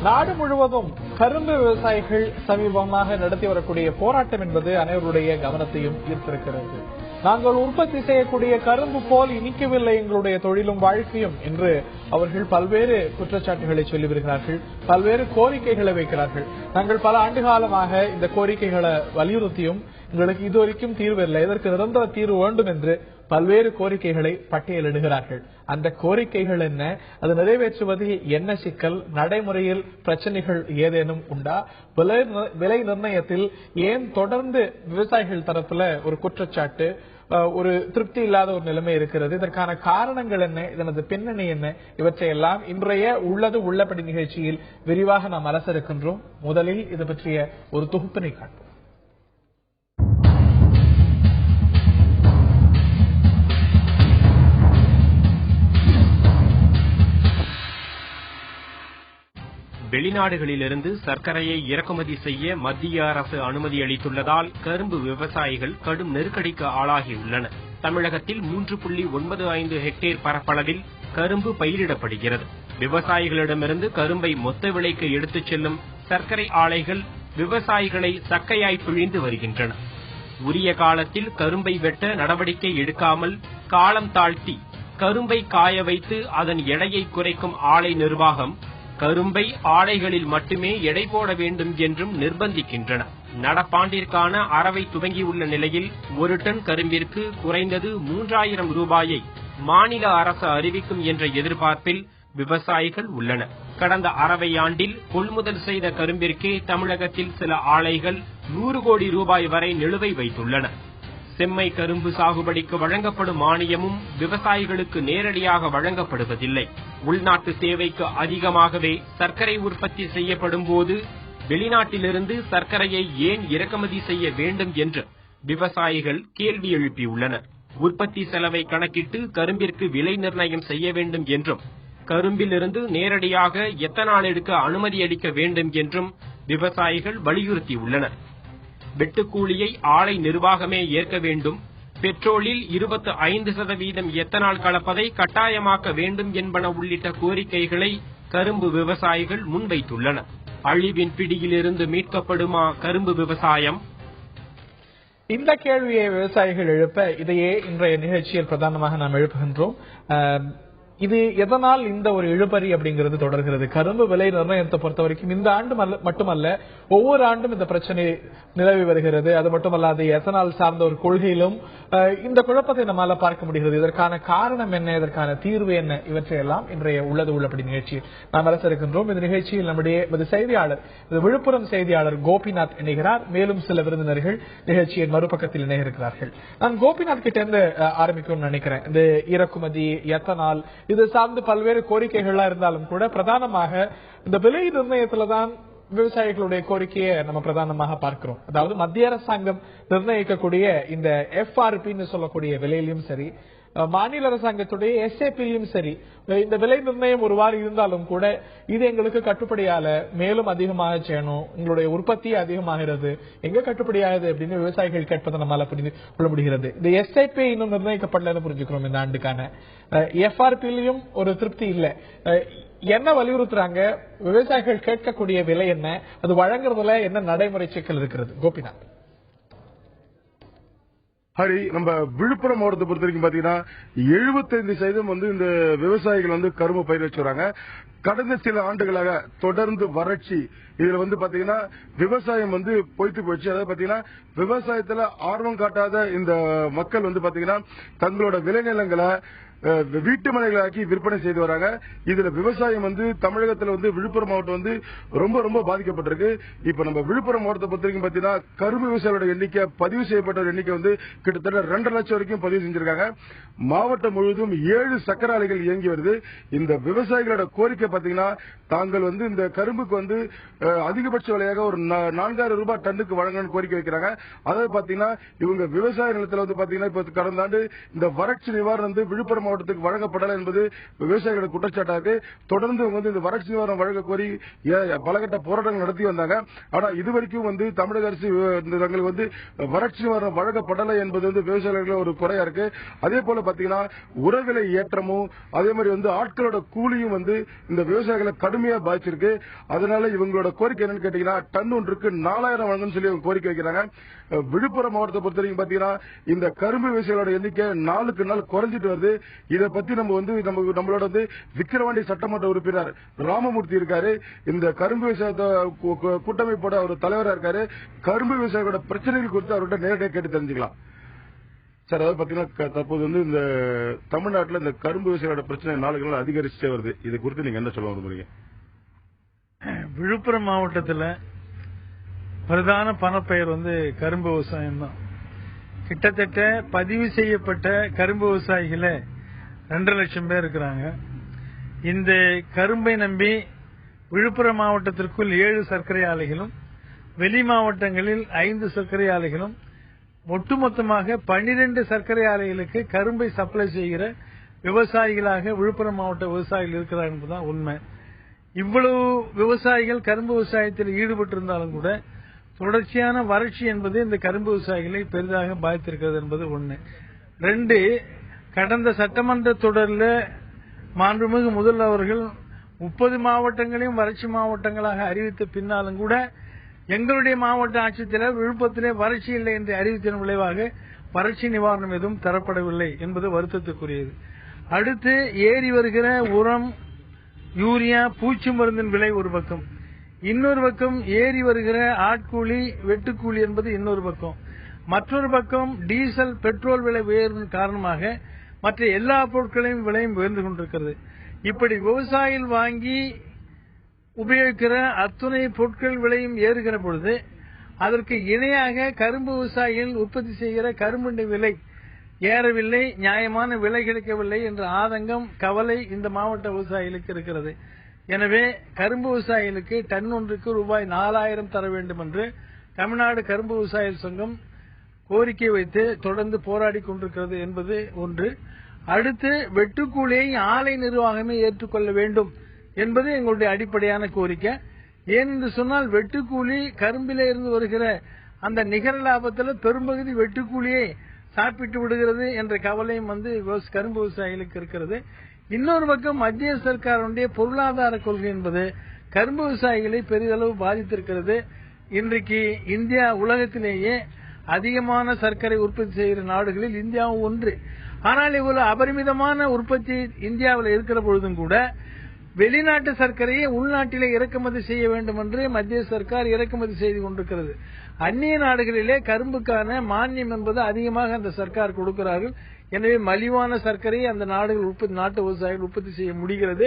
நாடு முழுவதும் கரும்பு விவசாயிகள் சமீபமாக நடத்தி வரக்கூடிய போராட்டம் என்பது அனைவருடைய கவனத்தையும் ஈர்த்திருக்கிறது. நாங்கள் உற்பத்தி செய்யக்கூடிய கரும்பு போல் இனிக்கவில்லை எங்களுடைய தொழிலும் வாழ்க்கையும் என்று அவர்கள் பல்வேறு குற்றச்சாட்டுகளை சொல்லி வருகிறார்கள், பல்வேறு கோரிக்கைகளை வைக்கிறார்கள். நாங்கள் பல ஆண்டு காலமாக இந்த கோரிக்கைகளை வலியுறுத்தியும் எங்களுக்கு இதுவரைக்கும் தீர்வு இல்லை, இதற்கு நிரந்தர தீர்வு வேண்டும் என்று பல்வேறு கோரிக்கைகளை பட்டியலிடுகிறார்கள். அந்த கோரிக்கைகள் என்ன, அது நிறைவேற்றுவது என்ன சிக்கல், நடைமுறையில் பிரச்சனைகள் ஏதேனும் உண்டா, விலை நிர்ணயத்தில் ஏன் தொடர்ந்து விவசாயிகள் தரப்புல ஒரு குற்றச்சாட்டு, ஒரு திருப்தி இல்லாத ஒரு நிலைமை இருக்கிறது, இதற்கான காரணங்கள் என்ன, இதனது பின்னணி என்ன, இவற்றையெல்லாம் இன்றைய உள்ளது உள்ளபடி நிகழ்ச்சியில் விரிவாக நாம் அலச இருக்கின்றோம். முதலில் இது பற்றிய ஒரு தொகுப்பினை காண்போம். வெளிநாடுகளிலிருந்து சர்க்கரையை இறக்குமதி செய்ய மத்திய அரசு அனுமதி அளித்துள்ளதால் கரும்பு விவசாயிகள் கடும் நெருக்கடிக்கு ஆளாகியுள்ளனர். தமிழகத்தில் 3.95 ஹெக்டேர் பரப்பளவில் கரும்பு பயிரிடப்படுகிறது. விவசாயிகளிடமிருந்து கரும்பை மொத்த விலைக்கு எடுத்துச் செல்லும் சர்க்கரை ஆலைகள் விவசாயிகளை சக்கையாய் பிழிந்து வருகின்றன. உரிய காலத்தில் கரும்பை வெட்ட நடவடிக்கை எடுக்காமல் காலம் தாழ்த்தி கரும்பை காய வைத்து அதன் எடையை குறைக்கும் ஆலை நிர்வாகம் கரும்பை ஆலைகளில் மட்டுமே எடை போட வேண்டும் என்றும் நிர்பந்திக்கின்றன. நடப்பாண்டிற்கான அரவை துவங்கியுள்ள நிலையில் ஒரு டன் கரும்பிற்கு குறைந்தது 3000 ரூபாயை மாநில அரசு அறிவிக்கும் என்ற எதிர்பார்ப்பில் விவசாயிகள் உள்ளனர். கடந்த அரவை ஆண்டில் கொள்முதல் செய்த கரும்பிற்கே தமிழகத்தில் சில ஆலைகள் 100 கோடி ரூபாய் வரை நிலுவை வைத்துள்ளன. செம்மை கரும்பு சாகுபடிக்கு வழங்கப்படும் மானியமும் விவசாயிகளுக்கு நேரடியாக வழங்கப்படுவதில்லை. உள்நாட்டு தேவைக்கு அதிகமாகவே சர்க்கரை உற்பத்தி செய்யப்படும் போது வெளிநாட்டிலிருந்து சர்க்கரையை ஏன் இறக்குமதி செய்ய வேண்டும் என்று விவசாயிகள் கேள்வி எழுப்பியுள்ளனர். உற்பத்தி செலவை கணக்கிட்டு கரும்பிற்கு விலை நிர்ணயம் செய்ய வேண்டும் என்றும் கரும்பிலிருந்து நேரடியாக எத்தனால் எடுக்க அனுமதி அளிக்க வேண்டும் என்றும் விவசாயிகள் வலியுறுத்தியுள்ளனர். வெட்டுக்கூலியை ஆலை நிர்வாகமே ஏற்க வேண்டும், பெட்ரோலில் 25% எத்தனால் கலப்பதை கட்டாயமாக்க வேண்டும் என்பன உள்ளிட்ட கோரிக்கைகளை கரும்பு விவசாயிகள் முன்வைத்துள்ளனர். அழிவின் பிடியிலிருந்து மீட்கப்படுமா கரும்பு விவசாயம்? இந்த கேள்வியை விவசாயிகள் எழுப்ப இதையே இன்றைய நிகழ்ச்சியில் பிரதானமாக நாம் எழுப்புகின்றோம். இது எதனால் இந்த ஒரு இழுபறி அப்படிங்கிறது தொடர்கிறது? கரும்பு விலை நிர்ணயத்தை பொறுத்த வரைக்கும் இந்த ஆண்டு மட்டுமல்ல, ஒவ்வொரு ஆண்டும் இந்த பிரச்சனை நிலவி வருகிறது. அது மட்டுமல்லாது எத்தனால் சார்ந்த ஒரு கொள்கையிலும் இந்த குழப்பத்தை நம்மால பார்க்க முடிகிறது. இதற்கான காரணம் என்ன, இதற்கான தீர்வு என்ன, இவற்றையெல்லாம் இன்றைய உள்ளது உள்ளபடி நிகழ்ச்சியில் நாம் அரசு இருக்கின்றோம். இந்த நிகழ்ச்சியில் நம்முடைய செய்தியாளர், விழுப்புரம் செய்தியாளர் கோபிநாத் இணைகிறார். மேலும் சில விருந்தினர்கள் நிகழ்ச்சியின் மறுபக்கத்தில் இணைகிறார்கள். நான் கோபிநாத் கிட்ட இருந்து ஆரம்பிக்கணும்னு நினைக்கிறேன். இந்த இறக்குமதி, எத்தனால், இது சார்ந்து பல்வேறு கோரிக்கைகள்லாம் இருந்தாலும் கூட பிரதானமாக இந்த விலை நிர்ணயத்துலதான் விவசாயிகளுடைய கோரிக்கையை நம்ம பிரதானமாக பார்க்கிறோம். அதாவது மத்திய அரசாங்கம் நிர்ணயிக்கக்கூடிய இந்த FRP சொல்லக்கூடிய விலையிலும் சரி, மாநில அரசாங்கத்துடைய SAP-லும் சரி, இந்த விலை நிர்ணயம் ஒருவாறு இருந்தாலும் கூட இது எங்களுக்கு கட்டுப்படியால, மேலும் அதிகமாக செய்யணும், எங்களுடைய உற்பத்தி அதிகமாகிறது, எங்க கட்டுப்படியாகுது அப்படின்னு விவசாயிகள் கேட்பதை நம்மால புரிந்து கொள்ள முடிகிறது. இந்த SAP இன்னும் நிர்ணயிக்கப்படலன்னு புரிஞ்சுக்கிறோம். இந்த ஆண்டுக்கான FRP-லையும் ஒரு திருப்தி இல்லை. என்ன வலியுறுத்துறாங்க? விவசாயிகள் கேட்கக்கூடிய விலை என்ன, அது வழங்குறதுல என்ன நடைமுறை சிக்கல் இருக்கிறது? கோபிநாத். ஹரி, நம்ம விழுப்புரம் மாவட்டத்தை பொறுத்த வரைக்கும் பாத்தீங்கன்னா 75% இந்த விவசாயிகள் கரும்பு பயிர் வச்சுறாங்க. கடந்த சில ஆண்டுகளாக தொடர்ந்து வறட்சி, இதுல பாத்தீங்கன்னா விவசாயம் பொய்த்து போச்சு. அதாவது பாத்தீங்கன்னா விவசாயத்துல ஆர்வம் காட்டாத இந்த மக்கள் பாத்தீங்கன்னா தங்களோட விளைநிலங்களை வீட்டு மனைகளாக்கி விற்பனை செய்து வராங்க. இதுல விவசாயம் தமிழகத்துல விழுப்புரம் மாவட்டம் ரொம்ப ரொம்ப பாதிக்கப்பட்டிருக்கு. இப்ப நம்ம விழுப்புரம் மாவட்டத்தை பொறுத்த வரைக்கும் பாத்தீங்கன்னா கரும்பு விவசாயிகளோட எண்ணிக்கை, பதிவு செய்யப்பட்ட எண்ணிக்கை கிட்டத்தட்ட 2 லட்சம் வரைக்கும் பதிவு செஞ்சிருக்காங்க. மாவட்டம் முழுவதும் 7 சக்கர ஆலைகள் இயங்கி வருது. இந்த விவசாயிகளோட கோரிக்கை பாத்தீங்கன்னா தாங்கள் இந்த கரும்புக்கு அதிகபட்ச விலையாக ஒரு 4000 ரூபாய் டன்னுக்கு வழங்கணும்னு கோரிக்கை வைக்கிறாங்க. அதாவது பாத்தீங்கன்னா இவங்க விவசாய நிலத்துல பாத்தீங்கன்னா இப்ப கடந்த ஆண்டு இந்த வறட்சி நிவாரணம் விழுப்புரம் மாவட்டத்துக்கு வழங்கப்படலை என்பது விவசாயிகளோட குற்றச்சாட்டா இருக்கு. தொடர்ந்து அவங்க வந்து இந்த வறட்சி நிவாரணம் வழங்க கோரி பலகட்ட போராட்டங்கள் நடத்தி வந்தாங்க. ஆனா இதுவரைக்கும் வந்து தமிழக அரசு தங்களுக்கு வந்து வறட்சி நிவாரணம் வழங்கப்படலை என்பது வந்து விவசாயிகள் ஒரு குறையா இருக்கு. அதே போல பாத்தீங்கன்னா உரவிலை ஏற்றமும் அதே மாதிரி வந்து ஆட்களோட கூலியும் வந்து இந்த விவசாயிகளை கடுமையா பாதிச்சிருக்கு. அதனால இவங்களோட கோரிக்கை என்னன்னு கேட்டீங்கன்னா டன் ஒன்றுக்கு 4000 வழங்கணும்னு சொல்லி கோரிக்கை வைக்கிறாங்க. விழுப்புரம் மாவட்டத்தை பொறுத்த வரைக்கும் பாத்தீங்கன்னா இந்த கரும்பு விவசாயிகளோட எண்ணிக்கை நாளுக்கு நாள் குறைஞ்சிட்டு வருது. இதை பத்தி நம்ம வந்து நம்மளோட வந்து விக்கிரவாண்டி சட்டமன்ற உறுப்பினர் ராமமூர்த்தி இருக்காரு. இந்த கரும்பு விவசாய கூட்டமைப்போட ஒரு தலைவரா இருக்காரு. கரும்பு விவசாயிகளோட பிரச்சனைகள் குறித்து அவர்கிட்ட நேரடியாக கேட்டு தெரிஞ்சுக்கலாம். சார், அதாவது பாத்தீங்கன்னா தற்போது வந்து இந்த தமிழ்நாட்டில் இந்த கரும்பு விவசாயிகளோட பிரச்சனை நாளுக்கு நாள் அதிகரிச்சுட்டே வருது. இது குறித்து நீங்க என்ன சொல்ல விரும்புறீங்க? விழுப்புரம் மாவட்டத்தில் பிரதான பணப்பெயர் வந்து கரும்பு விவசாயம் தான். கிட்டத்தட்ட பதிவு செய்யப்பட்ட கரும்பு விவசாயிகளே 2.5 லட்சம் பேர் இருக்கிறாங்க. இந்த கரும்பை நம்பி விழுப்புரம் மாவட்டத்திற்குள் 7 சர்க்கரை ஆலைகளும் வெளி மாவட்டங்களில் 5 சர்க்கரை ஆலைகளும் ஒட்டுமொத்தமாக 12 சர்க்கரை ஆலைகளுக்கு கரும்பை சப்ளை செய்கிற விவசாயிகளாக விழுப்புரம் மாவட்ட விவசாயிகள் இருக்கிறார் என்பதுதான் உண்மை. இவ்வளவு விவசாயிகள் கரும்பு விவசாயத்தில் ஈடுபட்டிருந்தாலும் கூட தொடர்ச்சியான வறட்சி என்பது இந்த கரும்பு விவசாயிகளை பெரிதாக பாதித்திருக்கிறது என்பது ஒன்று. 2, கடந்த சட்டமன்ற தொடரில் மாண்புமிகு முதல்வர் அவர்கள் 30 மாவட்டங்களையும் வறட்சி மாவட்டங்களாக அறிவித்த பின்னாலும் கூட எங்களுடைய மாவட்ட ஆட்சித்தலைவர் விழுப்புரத்திலே வறட்சி இல்லை என்று அறிவித்ததன் விளைவாக வறட்சி நிவாரணம் எதுவும் தரப்படவில்லை என்பது வருத்தத்துக்குரியது. அடுத்து ஏறி வருகிற உரம், யூரியா, பூச்சி மருந்தின் விலை ஒரு பக்கம், இன்னொரு பக்கம் ஏறி வருகிற ஆட்கூலி, வெட்டுக்கூலி என்பது இன்னொரு பக்கம், மற்றொரு பக்கம் டீசல், பெட்ரோல் விலை உயர்வின் காரணமாக மற்ற எல்லா பொருட்களையும் விலையும் உயர்ந்து கொண்டிருக்கிறது. இப்படி விவசாயிகள் வாங்கி உபயோகிக்கிற அத்துணை பொருட்கள் விலையும் ஏறுகிற பொழுது அதற்கு இணையாக கரும்பு விவசாயிகள் உற்பத்தி செய்கிற கரும்பு விலை ஏறவில்லை, நியாயமான விலை கிடைக்கவில்லை என்ற ஆதங்கம், கவலை இந்த மாவட்ட விவசாயிகளுக்கு இருக்கிறது. எனவே கரும்பு விவசாயிகளுக்கு டன் ஒன்றுக்கு ரூபாய் 4000 தர வேண்டும் என்று தமிழ்நாடு கரும்பு விவசாயிகள் சங்கம் கோரிக்கை வைத்து தொடர்ந்து போராடி கொண்டிருக்கிறது என்பது ஒன்று. அடுத்து வெட்டுக்கூலியை ஆலை நிர்வாகமே ஏற்றுக்கொள்ள வேண்டும் என்பது எங்களுடைய அடிப்படையான கோரிக்கை. ஏனென்று சொன்னால் வெட்டுக்கூலி கரும்பிலே இருந்து வருகிற அந்த நிகர லாபத்தில் பெரும்பகுதி வெட்டுக்கூலியை சாப்பிட்டு விடுகிறது என்ற கவலையும் வந்து கரும்பு விவசாயிகளுக்கு இருக்கிறது. இன்னொரு பக்கம் மத்திய சர்க்காருடைய பொருளாதார கொள்கை என்பது கரும்பு விவசாயிகளை பெரிதளவு பாதித்திருக்கிறது. இன்றைக்கு இந்தியா உலகத்திலேயே அதிகமான சர்க்கரை உற்பத்தி செய்கிற நாடுகளில் இந்தியாவும் ஒன்று. ஆனால் இவ்வளவு அபரிமிதமான உற்பத்தி இந்தியாவில் இருக்கிற பொழுதும் கூட வெளிநாட்டு சர்க்கரையை உள்நாட்டிலே இறக்குமதி செய்ய வேண்டும் என்று மத்திய சர்க்கார் இறக்குமதி செய்து கொண்டிருக்கிறது. அந்நிய நாடுகளிலே கரும்புக்கான மானியம் என்பது அதிகமாக அந்த சர்க்கார் கொடுக்கிறார்கள். எனவே மலிவான சர்க்கரையை அந்த நாட்டு விவசாயிகள் உற்பத்தி செய்ய முடிகிறது.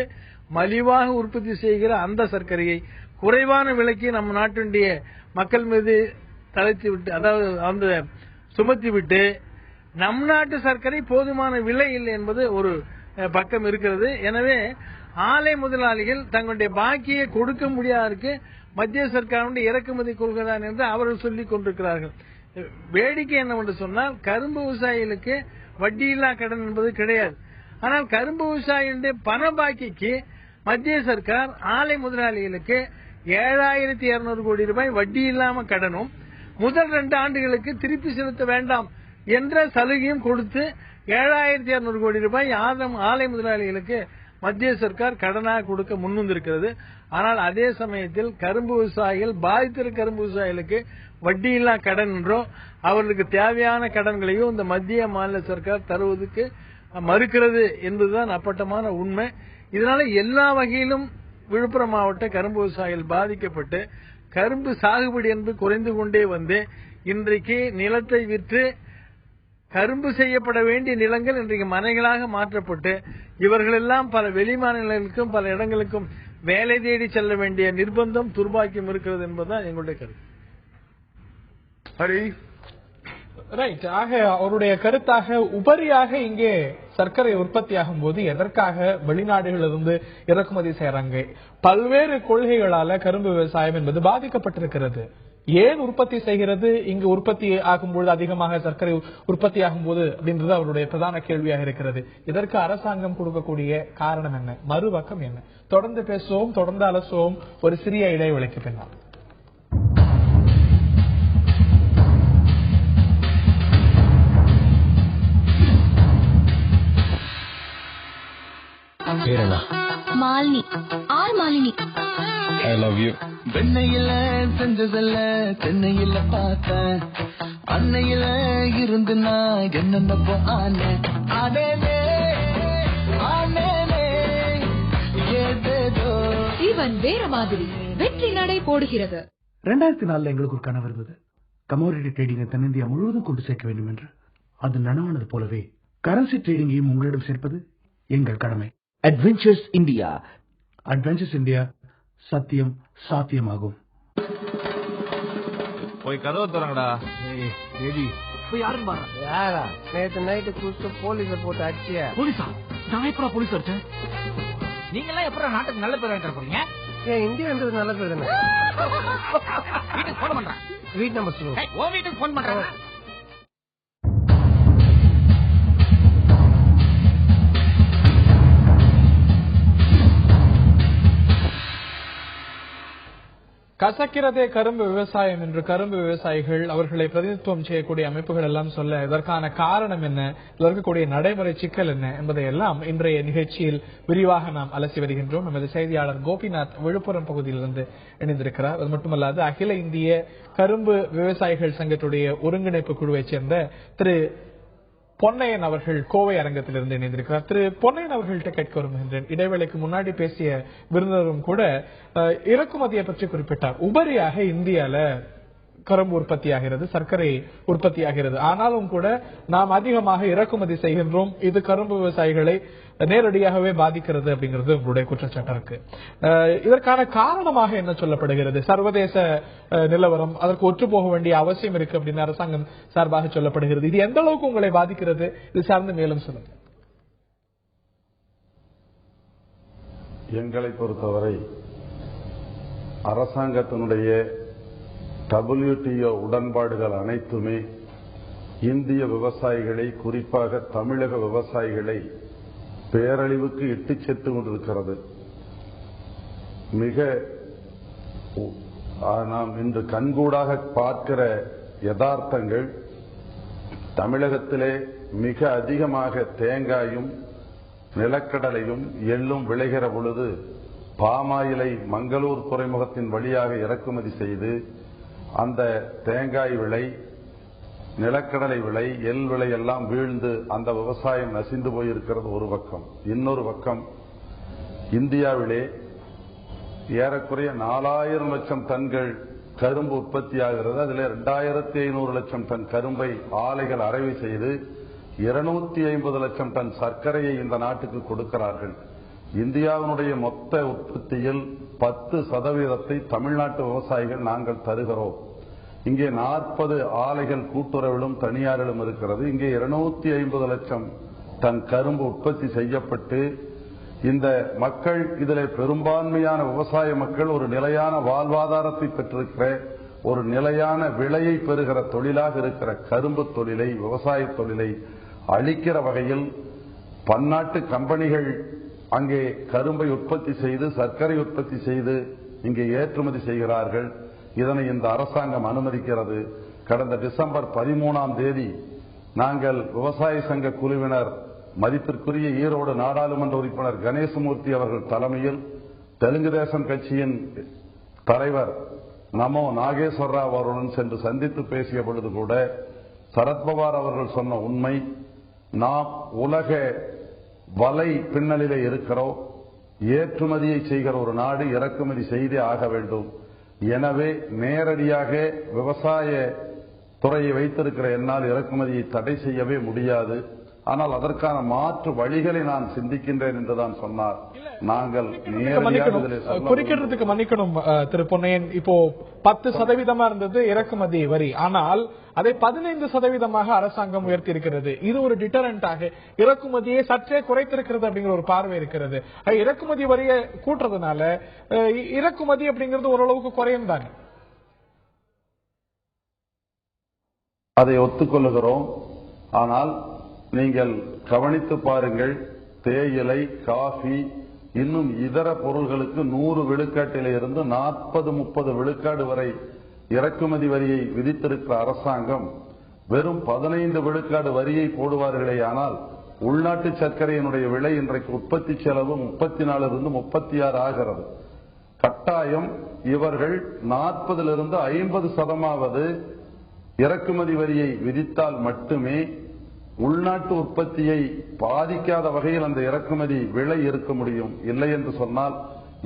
மலிவாக உற்பத்தி செய்கிற அந்த சர்க்கரையை குறைவான விலைக்கு நம்ம நாட்டினுடைய மக்கள் மீது தளர்த்தி விட்டு, அதாவது அந்த சுமத்தி விட்டு, நம் நாட்டு சர்க்கரை போதுமான விலை இல்லை என்பது ஒரு பக்கம் இருக்கிறது. எனவே ஆலை முதலாளிகள் தங்களுடைய பாக்கியை கொடுக்க முடியாதற்கு மத்திய சர்க்காருடைய இறக்குமதி கொள்கைதான் என்று அவர்கள் சொல்லிக் கொண்டிருக்கிறார்கள். வேடிக்கை என்னவென்று சொன்னால் கரும்பு விவசாயிகளுக்கு வட்டியில்லா கடன் என்பது கிடையாது. ஆனால் கரும்பு விவசாயிகளுடைய பண பாக்கிக்கு மத்திய சர்க்கார் ஆலை முதலாளிகளுக்கு 7200 கோடி ரூபாய் வட்டி இல்லாம கடனும் முதல் 2 ஆண்டுகளுக்கு திருப்பி செலுத்த வேண்டாம் என்ற சலுகையும் கொடுத்து 7200 கோடி ரூபாய் ஆலை முதலாளிகளுக்கு மத்திய சர்க்கார் கடனாக கொடுக்க முன்வந்திருக்கிறது. ஆனால் அதே சமயத்தில் கரும்பு விவசாயிகள் பாதித்த கரும்பு விவசாயிகளுக்கு வட்டியில்லா கடன் என்றோ அவர்களுக்கு தேவையான கடன்களையோ இந்த மத்திய மாநில சர்க்கார் தருவதற்கு மறுக்கிறது என்பதுதான் அப்பட்டமான உண்மை. இதனால எல்லா வகையிலும் விழுப்புரம் மாவட்ட கரும்பு விவசாயிகள் பாதிக்கப்பட்டு கரும்பு சாகுபடி என்பது குறைந்து கொண்டே வந்து இன்றைக்கு நிலத்தை விற்று கரும்பு செய்யப்பட வேண்டிய நிலங்கள் இன்றைக்கு மனைகளாக மாற்றப்பட்டு இவர்களெல்லாம் பல வெளி மாநிலங்களுக்கும் பல இடங்களுக்கும் வேலை தேடி செல்ல வேண்டிய நிர்பந்தம் துர்பாக்கியம் இருக்கிறது என்பதுதான் எங்களுடைய கருத்து. ரைட். ஆக அவருடைய கருத்தாக உபரியாக இங்கே சர்க்கரை உற்பத்தி ஆகும் போது எதற்காக வெளிநாடுகளிலிருந்து இறக்குமதி செய்யறாங்க? பல்வேறு கொள்கைகளால கரும்பு விவசாயம் என்பது பாதிக்கப்பட்டிருக்கிறது. ஏன் உற்பத்தி செய்கிறது, இங்கு உற்பத்தி ஆகும்போது அதிகமாக சர்க்கரை உற்பத்தி ஆகும் போது அப்படின்றது அவருடைய பிரதான கேள்வியாக இருக்கிறது. இதற்கு அரசாங்கம் கொடுக்கக்கூடிய காரணம் என்ன, மறுபக்கம் என்ன? தொடர்ந்து பேசுவோம், தொடர்ந்து அலசுவோம் ஒரு சிறிய இடைவெளிக்கு பின்னால். Malini, R Malini. I love you. வெண்ணையில செஞ்சதல்ல சென்னையில பார்த்தேன், அன்னையில இருந்து நான் என்னென்ன ஆனேனே ஏதேதோ. இவன் வேற மாதிரி வெற்றி நடை போடுகிறது. 2004 எங்களுக்கு ஒரு கனவு இருந்தது, கமோடிட்டி ட்ரேடிங்கை தென்னிந்தியா முழுவதும் கொண்டு சேர்க்க வேண்டும் என்று. அது நனவானது போலவே கரன்சி ட்ரேடிங்கையும் உங்களிடம் சேர்ப்பது எங்கள் கடமை. Adventures India. அட்வென்ச்சர்ஸ் இந்தியா, சத்தியம் சாத்தியமாகும். போய் கதவை தரங்கடா. யாரும் பாரு. நேற்று நைட்டு குடிச்சு போலீஸ போட்டு அடிச்சிய. போலீஸா? நான் எப்படா போலீஸ் அடிச்சேன்? நீங்க எல்லாம் எப்படா நாட்டுக்கு நல்ல பேர் வாங்கிட்டு போறீங்க? இந்தியான்றது நல்ல பேர் தானே. வீட்டுக்கு போன் பண்றேன். வீட்டு நம்பர் சொல்லுங்க. ஓ வீட்டுக்கு போன் பண்றேன். கசக்கிறதே கரும்பு விவசாயம் என்று கரும்பு விவசாயிகள் அவர்களை பிரதிநிதித்துவம் செய்யக்கூடிய அமைப்புகள் எல்லாம் சொல்ல, இதற்கான காரணம் என்ன, இருக்கக்கூடிய நடைமுறை சிக்கல் என்ன என்பதை எல்லாம் இன்றைய நிகழ்ச்சியில் விரிவாக நாம் அலசி வருகின்றோம். நமது செய்தியாளர் கோபிநாத் விழுப்புரம் பகுதியிலிருந்து இணைந்திருக்கிறார். அது மட்டுமல்லாது அகில இந்திய கரும்பு விவசாயிகள் சங்கத்துடைய ஒருங்கிணைப்பு குழுவைச் சேர்ந்த திரு பொன்னையன் அவர்கள் கோவை அரங்கத்திலிருந்து இணைந்திருக்கிறார். திரு பொன்னையன் அவர்கள்ட்ட கேட்க விரும்புகின்றேன். இடைவேளைக்கு முன்னாடி பேசிய விருந்தினரும் கூட இறக்குமதியை பற்றி குறிப்பிட்டார். உபரியாக இந்தியால கரும்பு உற்பத்தி ஆகிறது, சர்க்கரை உற்பத்தி ஆகிறது. ஆனாலும் கூட நாம் அதிகமாக இறக்குமதி செய்கின்றோம். இது கரும்பு விவசாயிகளை நேரடியாகவே பாதிக்கிறது அப்படிங்கிறது உங்களுடைய குற்றச்சாட்டு இருக்கு. இதற்கான காரணமாக என்ன சொல்லப்படுகிறது? சர்வதேச நிலவரம், அதற்கு ஒற்று போக வேண்டிய அவசியம் இருக்கு அப்படின்னு அரசாங்கம் சார்பாக சொல்லப்படுகிறது. இது எந்த அளவுக்கு உங்களை பாதிக்கிறது? இது சார்ந்து மேலும் சொல்லுங்க. எங்களை பொறுத்தவரை அரசாங்கத்தினுடைய WTO உடன்பாடுகள் அனைத்துமே இந்திய விவசாயிகளை, குறிப்பாக தமிழக விவசாயிகளை பேரழிவுக்கு இட்டுச் சென்று கொண்டிருக்கிறது. மிக நாம் இன்று கண்கூடாக பார்க்கிற யதார்த்தங்கள், தமிழகத்திலே மிக அதிகமாக தேங்காயும் நிலக்கடலையும் எள்ளும் விளைகிற பொழுது பாமாயிலை மங்களூர் துறைமுகத்தின் வழியாக இறக்குமதி செய்து அந்த தேங்காய் விலை, நிலக்கடலை விலை, எள் விலை எல்லாம் வீழ்ந்து அந்த விவசாயம் நசிந்து போயிருக்கிறது ஒரு பக்கம். இன்னொரு பக்கம் இந்தியாவிலே ஏறக்குறைய 4000 லட்சம் டன்கள் கரும்பு உற்பத்தி ஆகிறது. அதில் 2500 லட்சம் டன் கரும்பை ஆலைகள் அரைவை செய்து 250 லட்சம் டன் சர்க்கரையை இந்த நாட்டுக்கு கொடுக்கிறார்கள். இந்தியாவினுடைய மொத்த உற்பத்தியில் 10% தமிழ்நாட்டு விவசாயிகள் நாங்கள் தருகிறோம். இங்கே 40 ஆலைகள் கூட்டுறவிலும் தனியாரிலும் இருக்கிறது. இங்கே 250 லட்சம் டன் கரும்பு உற்பத்தி செய்யப்பட்டு இந்த மக்கள், இதில் பெரும்பான்மையான விவசாய மக்கள் ஒரு நிலையான வாழ்வாதாரத்தை பெற்றிருக்கிற, ஒரு நிலையான விலையை பெறுகிற தொழிலாக இருக்கிற கரும்பு தொழிலை, விவசாய தொழிலை அளிக்கிற வகையில் பன்னாட்டு கம்பெனிகள் அங்கே கரும்பை உற்பத்தி செய்து, சர்க்கரை உற்பத்தி செய்து இங்கே ஏற்றுமதி செய்கிறார்கள். இதனை இந்த அரசாங்கம் அனுமதிக்கிறது. கடந்த டிசம்பர் 13ஆம் தேதி நாங்கள் விவசாய சங்க குழுவினர், மதிப்பிற்குரிய ஈரோடு நாடாளுமன்ற உறுப்பினர் கணேசமூர்த்தி அவர்கள் தலைமையில் தெலுங்கு தேசம் கட்சியின் தலைவர் நமோ நாகேஸ்வர ராவ் அவருடன் சென்று சந்தித்து பேசிய பொழுது கூட சரத்பவார் அவர்கள் சொன்ன உண்மை, நாம் உலக வலை பின்னலிலே இருக்கிறோம். ஏற்றுமதியை செய்கிற ஒரு நாடு இறக்குமதி செய்தே ஆக வேண்டும். எனவே நேரடியாக விவசாய துறையை வைத்திருக்கிற என்னால் இறக்குமதியை தடை செய்யவே முடியாது. ஆனால் அதற்கான மாற்று வழிகளை நான் சிந்திக்கின்றேன் என்றுதான் சொன்னார். நாங்கள் குறிக்கிறதுக்கு மன்னிக்கணும் திரு பொன்னையன். இப்போ 10% இருந்தது இறக்குமதி வரி, ஆனால் அதை 15% அரசாங்கம் உயர்த்தி இருக்கிறது. இது ஒரு டிட்டரண்டாக இறக்குமதியை சற்றே குறைத்திருக்கிறது அப்படிங்கிற ஒரு பார்வை இருக்கிறது. இறக்குமதி வரியை கூட்டுறதுனால இறக்குமதி அப்படிங்கிறது ஓரளவுக்கு குறையும் தானே? அதை ஒத்துக்கொள்ளுகிறோம். ஆனால் நீங்கள் கவனித்து பாருங்கள், தேயிலை, காஃபி, இன்னும் இதர பொருள்களுக்கு 100 விழுக்காட்டிலிருந்து 40-30 விழுக்காடு வரை இறக்குமதி வரியை விதித்திருக்கிற அரசாங்கம் வெறும் 15 விழுக்காடு வரியை போடுவார்களே. ஆனால் உள்நாட்டு சர்க்கரையினுடைய விலை இன்றைக்கு உற்பத்தி செலவு 34 36 ஆகிறது. கட்டாயம் இவர்கள் 40 50% இறக்குமதி வரியை விதித்தால் மட்டுமே உள்நாட்டு உற்பத்தியை பாதிக்காத வகையில் அந்த இறக்குமதி விலை இருக்க முடியும். இல்லை என்று சொன்னால்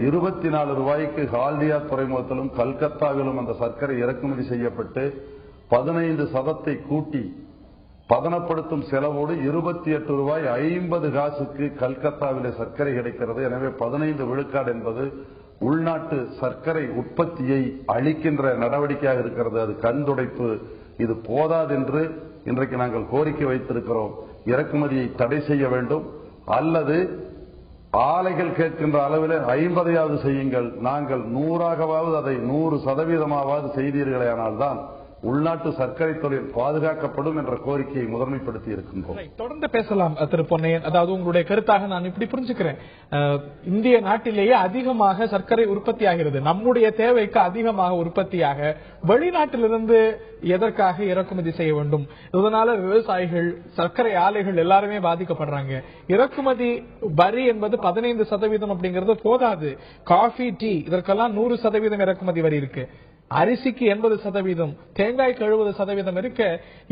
24 ரூபாய்க்கு ஹால்டியா துறைமுகத்திலும் கல்கத்தாவிலும் அந்த சர்க்கரை இறக்குமதி செய்யப்பட்டு 15% கூட்டி பதனப்படுத்தும் செலவோடு 28 ரூபாய் 50 காசுக்கு கல்கத்தாவிலே சர்க்கரை கிடைக்கிறது. எனவே 15 விழுக்காடு என்பது உள்நாட்டு சர்க்கரை உற்பத்தியை அளிக்கின்ற நடவடிக்கையாக இருக்கிறது. அது கண்துடைப்பு. இது போதாது என்று இன்றைக்கு நாங்கள் கோரிக்கை வைத்திருக்கிறோம். இறக்குமதியை தடை செய்ய வேண்டும், அல்லது ஆலைகள் கேட்கின்ற அளவில் 50 செய்யுங்கள், நாங்கள் 100 அதை 100% செய்தீர்களே, ஆனால்தான் உள்நாட்டு சர்க்கரை தொழில் பாதுகாக்கப்படும் என்ற கோரிக்கையை முதன்மைப்படுத்தி இருக்கின்றோம். தொடர்ந்து பேசலாம் திரு பொன்னையன். அதாவது உங்களுடைய கருத்தாக நான் இப்படி புரிஞ்சுக்கிறேன், இந்திய நாட்டிலேயே அதிகமாக சர்க்கரை உற்பத்தி ஆகிறது, நம்முடைய தேவைக்கு அதிகமாக உற்பத்தியாக வெளிநாட்டிலிருந்து எதற்காக இறக்குமதி செய்ய வேண்டும்? இதனால விவசாயிகள், சர்க்கரை ஆலைகள் எல்லாருமே பாதிக்கப்படுறாங்க. இறக்குமதி வரி என்பது 15% அப்படிங்கிறது போதாது. காஃபி, டீ இதற்கெல்லாம் 100% இறக்குமதி வரி இருக்கு. அரிசிக்கு 80%, தேங்காய்க்கு 70% இருக்க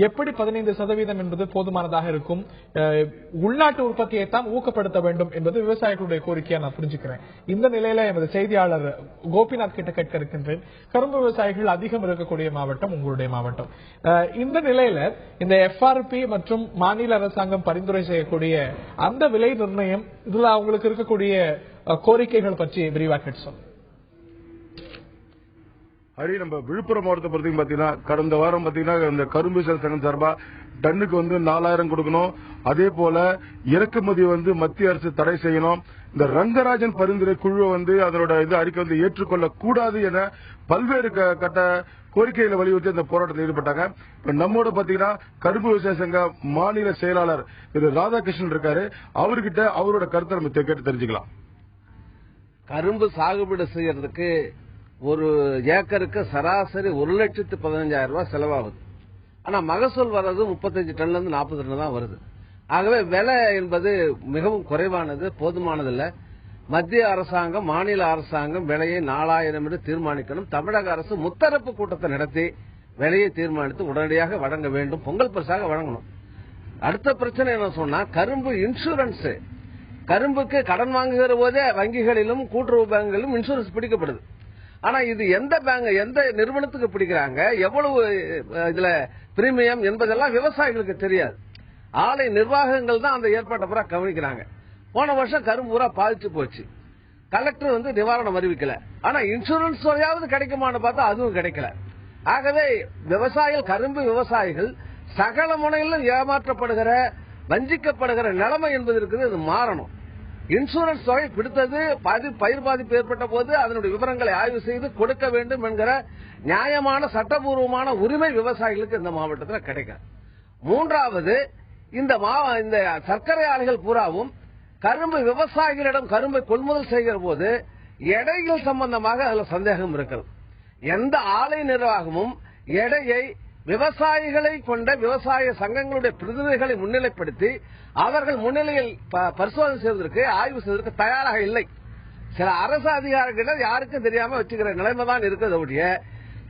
எப்படி 15% என்பது போதுமானதாக இருக்கும்? உள்நாட்டு உற்பத்தியை தான் ஊக்கப்படுத்த வேண்டும் என்பது விவசாயிகளுடைய கோரிக்கையா நான் புரிஞ்சுக்கிறேன். இந்த நிலையில எமது செய்தியாளர் கோபிநாத் கிட்ட கேட்க இருக்கின்றேன். கரும்பு விவசாயிகள் அதிகம் இருக்கக்கூடிய மாவட்டம் உங்களுடைய மாவட்டம். இந்த நிலையில இந்த FRP மற்றும் மாநில அரசாங்கம் பரிந்துரை செய்யக்கூடிய அந்த விலை நிர்ணயம், இதுல அவங்களுக்கு இருக்கக்கூடிய கோரிக்கைகள் பற்றி விரிவாக சொல்லுங்க. ஹரி, நம்ம விழுப்புரம் மாவட்டத்தை பொறுத்தவரைக்கும் பாத்தீங்கன்னா கடந்த வாரம் பாத்தீங்கன்னா இந்த கரும்பு சங்கம் சார்பா டன்னுக்கு 4000 கொடுக்கணும். அதே போல இறக்குமதி மத்திய அரசு தடை செய்யணும். இந்த ரங்கராஜன் பரிந்துரை குழு அதனோட அறிக்கை ஏற்றுக்கொள்ள கூடாது என பல்வேறு கட்ட கோரிக்கைகளை வலியுறுத்தி இந்த போராட்டத்தில் ஈடுபட்டாங்க. இப்ப நம்மோட பாத்தீங்கன்னா கரும்பு விவசாய சங்க மாநில செயலாளர் திரு ராதாகிருஷ்ணன் இருக்காரு. அவர்கிட்ட அவரோட கருத்தை நம்ம கேட்டு தெரிஞ்சுக்கலாம். கரும்பு சாகுபடி செய்யறதுக்கு ஒரு ஏக்கருக்கு சராசரி 1,15,000 ரூபாய் செலவாகுது. ஆனா மகசூல் வர்றது 35 டன்ல இருந்து 40 டன் தான் வருது. ஆகவே விலை என்பது மிகவும் குறைவானது, போதுமானதில்லை. மத்திய அரசாங்கம், மாநில அரசாங்கம் விலையை 4000 என்று தீர்மானிக்கணும். தமிழக அரசு முத்தரப்பு கூட்டத்தை நடத்தி விலையை தீர்மானித்து உடனடியாக வழங்க வேண்டும். பொங்கல் பரிசாக வழங்கணும். அடுத்த பிரச்சனை என்ன சொன்னா, கரும்பு இன்சூரன்ஸ். கரும்புக்கு கடன் வாங்குகிற போதே வங்கிகளிலும் கூட்டுறவு பேங்குகளிலும் இன்சூரன்ஸ் பிடிக்கப்படுது. ஆனா இது எந்த பேங்க், எந்த நிறுவனத்துக்கு பிடிக்கிறாங்க, எவ்வளவு இதுல பிரீமியம் என்பதெல்லாம் விவசாயிகளுக்கு தெரியாது. ஆலை நிர்வாகங்கள் தான் அந்த ஏற்பாட்டை பூரா கவனிக்கிறாங்க. போன வருஷம் கரும்பு பூரா பாதிச்சு போச்சு. கலெக்டர் நிவாரணம் அறிவிக்கல. ஆனா இன்சூரன்ஸ் வரையாவது கிடைக்குமான்னு பார்த்தா அதுவும் கிடைக்கல. ஆகவே விவசாயிகள், கரும்பு விவசாயிகள் சகல முனையிலும் ஏமாற்றப்படுகிற, வஞ்சிக்கப்படுகிற நிலைமை என்பது இருக்குது. அது மாறணும். இன்சூரன்ஸ் தொகை பிடித்தது, பயிர் பாதிப்பு ஏற்பட்ட போது அதனுடைய விவரங்களை ஆய்வு செய்து கொடுக்க வேண்டும் என்கிற நியாயமான சட்டபூர்வமான உரிமை விவசாயிகளுக்கு இந்த மாவட்டத்தில் கிடைக்கும். மூன்றாவது, இந்த சர்க்கரை ஆலைகள் பூராவும் கரும்பு விவசாயிகளிடம் கரும்பை கொள்முதல் செய்கிற போது எடைகள் சம்பந்தமாக அதுல சந்தேகம் இருக்கிறது. எந்த ஆலை நிர்வாகமும் எடையை விவசாயிகளை கொண்ட விவசாய சங்கங்களுடைய பிரதிநிதிகளை முன்னிலைப்படுத்தி அவர்கள் முன்னிலையில் பரிசோதனை செய்வதற்கு, ஆய்வு செய்வதற்கு தயாராக இல்லை. சில அரசு அதிகாரிகள் யாருக்கும் தெரியாம வச்சுக்கிற நிலைமை தான் இருக்கிறது. ஒழிய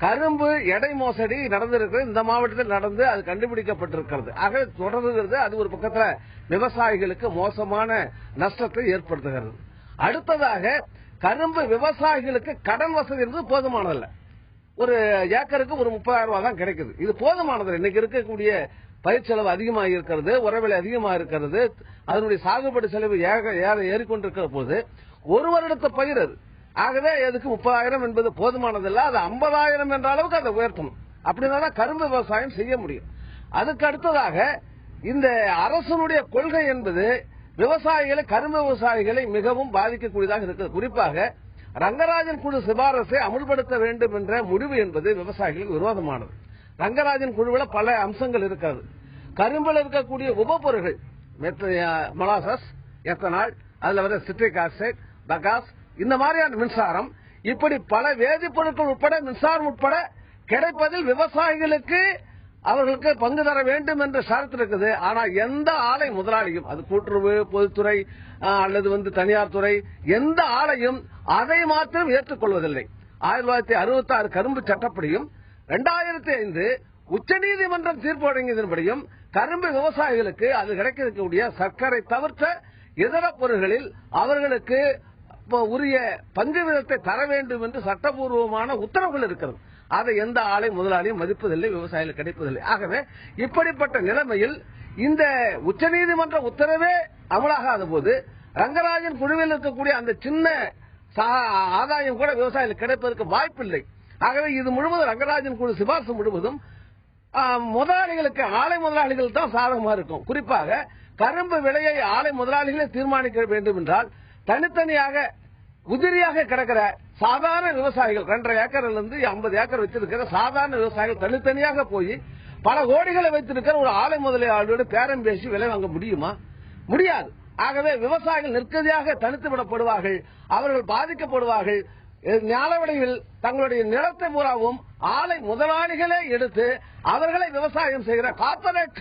கரும்பு எடை மோசடி நடந்திருக்கிறது, இந்த மாவட்டத்தில் நடந்து அது கண்டுபிடிக்கப்பட்டிருக்கிறது. ஆக தொடர்கிறது. அது ஒரு பக்கத்துல விவசாயிகளுக்கு மோசமான நஷ்டத்தை ஏற்படுத்துகிறது. அடுத்ததாக, கரும்பு விவசாயிகளுக்கு கடன் வசதி என்பது போதுமானதல்ல. ஒரு ஏக்கருக்கு ஒரு 30,000 ரூபாய் தான் கிடைக்குது. இது போதுமானது. இன்னைக்கு இருக்கக்கூடிய பயிர் செலவு அதிகமாக இருக்கிறது, உரவிலை அதிகமாக இருக்கிறது, அதனுடைய சாகுபடி செலவு ஏறிக்கொண்டிருக்கிற போது ஒரு வருடத்தை பயிர் அது. ஆகவே அதுக்கு 30,000 என்பது போதுமானதில்லை. அது 50,000 என்ற அளவுக்கு அதை உயர்த்தணும். அப்படின்னா கரும்பு விவசாயம் செய்ய முடியும். அதுக்கு அடுத்ததாக, இந்த அரசனுடைய கொள்கை என்பது விவசாயிகளை, கரும்பு விவசாயிகளை மிகவும் பாதிக்கக்கூடியதாக இருக்கிறது. குறிப்பாக ரங்கராஜன் குழு சிபாரசை அமுல்படுத்த வேண்டும் என்ற முடிவு என்பது விவசாயிகளுக்கு விரோதமானது. ரங்கராஜன் குழுவில் பல அம்சங்கள் இருக்கிறது. கரும்பில் இருக்கக்கூடிய உபப்பொருட்கள் மொலாசஸ், எத்தனால், அதுல வர சிட்ரிக் ஆக்சைடு, பகாஸ், இந்த மாதிரியான மின்சாரம், இப்படி பல வேதிப்பொருட்கள் உட்பட மின்சாரம் உட்பட கிடைப்பதில் விவசாயிகளுக்கு அவர்களுக்கு பங்கு தர வேண்டும் என்ற ஷரத்து இருக்குது. ஆனா எந்த ஆலை முதலாளியும், அது கூட்டுறவு, பொதுத்துறை அல்லது தனியார் துறை, எந்த ஆலையும் அதை மாத்திரம் ஏற்றுக்கொள்வதில்லை. 1966 கரும்பு சட்டப்படியும் 2005 உச்சநீதிமன்றம் தீர்ப்பு வழங்கியதன்படியும் கரும்பு விவசாயிகளுக்கு அது கிடைக்கக்கூடிய சர்க்கரை தவிர்த்த இதர பொருட்களில் அவர்களுக்கு உரிய பங்கு விதத்தை தர வேண்டும் என்று சட்டபூர்வமான உத்தரவுகள் இருக்கிறது. அதை எந்த ஆலை முதலாளியும் மதிப்பதில்லை, விவசாயிகள் கிடைப்பதில்லை. ஆகவே இப்படிப்பட்ட நிலைமையில் இந்த உச்சநீதிமன்ற உத்தரவே அமலாகாத போது ரங்கராஜன் குழுவில் இருக்கக்கூடிய அந்த சின்ன ஆதாயம் கூட விவசாயிகளுக்கு கிடைப்பதற்கு வாய்ப்பில்லை. ஆகவே இது முழுவதும் ரங்கராஜன் குழு சிபார்சு முழுவதும் முதலாளிகளுக்கு, ஆலை முதலாளிகள் தான் சாதகமாக இருக்கும். குறிப்பாக கரும்பு விலையை ஆலை முதலாளிகளே தீர்மானிக்க வேண்டும் என்றால் தனித்தனியாக உதிரியாக கிடக்கிற சாதாரண விவசாயிகள் 2.5 ஏக்கர்ல இருந்து 50 ஏக்கர் வச்சிருக்கிற சாதாரண விவசாயிகள் தனித்தனியாக போய் பல கோடிகளை வைத்திருக்கிற ஒரு ஆலை முதலாளியோட பேரம் பேசி விலை வாங்க முடியுமா? முடியாது. ஆகவே விவசாயிகள் நிற்கதியாக தனித்து விடப்படுவார்கள், அவர்கள் பாதிக்கப்படுவார்கள். ஞாலவடையில் தங்களுடைய நிலத்தை பூராவும் ஆலை முதலாளிகளே எடுத்து அவர்களை விவசாயம் செய்கிற கார்பரேட்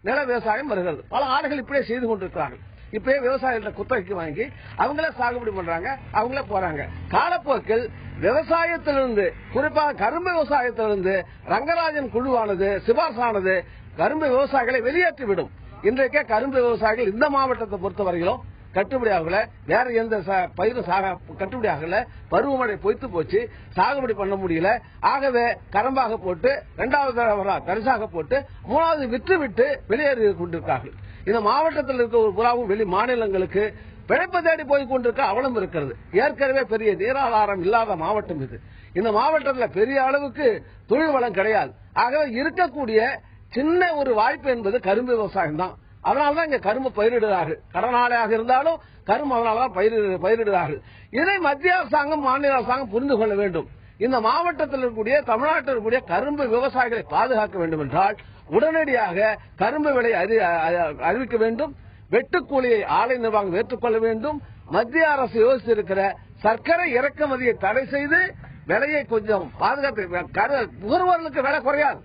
நில விவசாயம் வருகிறது. பல ஆலைகள் இப்படியே செய்து கொண்டிருக்கிறார்கள். இப்பயே விவசாயிகள குத்தகைக்கு வாங்கி அவங்களே சாகுபடி பண்றாங்க, அவங்களே போறாங்க. காலப்போக்கில் விவசாயத்திலிருந்து, குறிப்பாக கரும்பு விவசாயத்திலிருந்து ரங்கராஜன் குழுவானது சிபார்சானது கரும்பு விவசாயிகளை வெளியேற்றிவிடும். இன்றைக்கே கரும்பு விவசாயிகள் இந்த மாவட்டத்தை பொறுத்தவரையிலும் கட்டுப்படியாகல, வேற எந்த பயிரும் கட்டுப்படியாகல, பருவமழை பொய்த்து போச்சு, சாகுபடி பண்ண முடியல. ஆகவே கரம்பாக போட்டு, 2வது தரிசாக போட்டு, 3வது விட்டு வெளியேறி கொண்டிருக்கார்கள். இந்த மாவட்டத்தில் இருக்க ஒரு புறாவும் வெளி மாநிலங்களுக்கு பிழைப்பு தேடி போய் கொண்டிருக்க அவலம் இருக்கிறது. ஏற்கனவே பெரிய நீராதாரம் இல்லாத மாவட்டம் இது. இந்த மாவட்டத்தில் பெரிய அளவுக்கு தொழில் வளம் கிடையாது. ஆகவே இருக்கக்கூடிய சின்ன ஒரு வாய்ப்பு என்பது கரும்பு விவசாயம் தான். அதனால்தான் இங்க கரும்பு பயிரிடுகிறார்கள். கடனாளையாக இருந்தாலும் கரும்பு அதனால்தான் பயிரிடுகிறார்கள். இதை மத்திய அரசாங்கம், மாநில அரசாங்கம் புரிந்து கொள்ள வேண்டும். இந்த மாவட்டத்தில் இருக்கக்கூடிய, தமிழ்நாட்டில் இருக்கக்கூடிய கரும்பு விவசாயிகளை பாதுகாக்க வேண்டும் என்றால் உடனடியாக கரும்பு விலை அறிவிக்க வேண்டும். வெட்டுக்கூலியை ஆலை நிர்வாகம் ஏற்றுக்கொள்ள வேண்டும். மத்திய அரசு யோசித்திருக்கிற சர்க்கரை இறக்குமதியை தடை செய்து விலையை கொஞ்சம் பாதுகாத்து, நுகர்வோர்களுக்கு விலை குறையாது.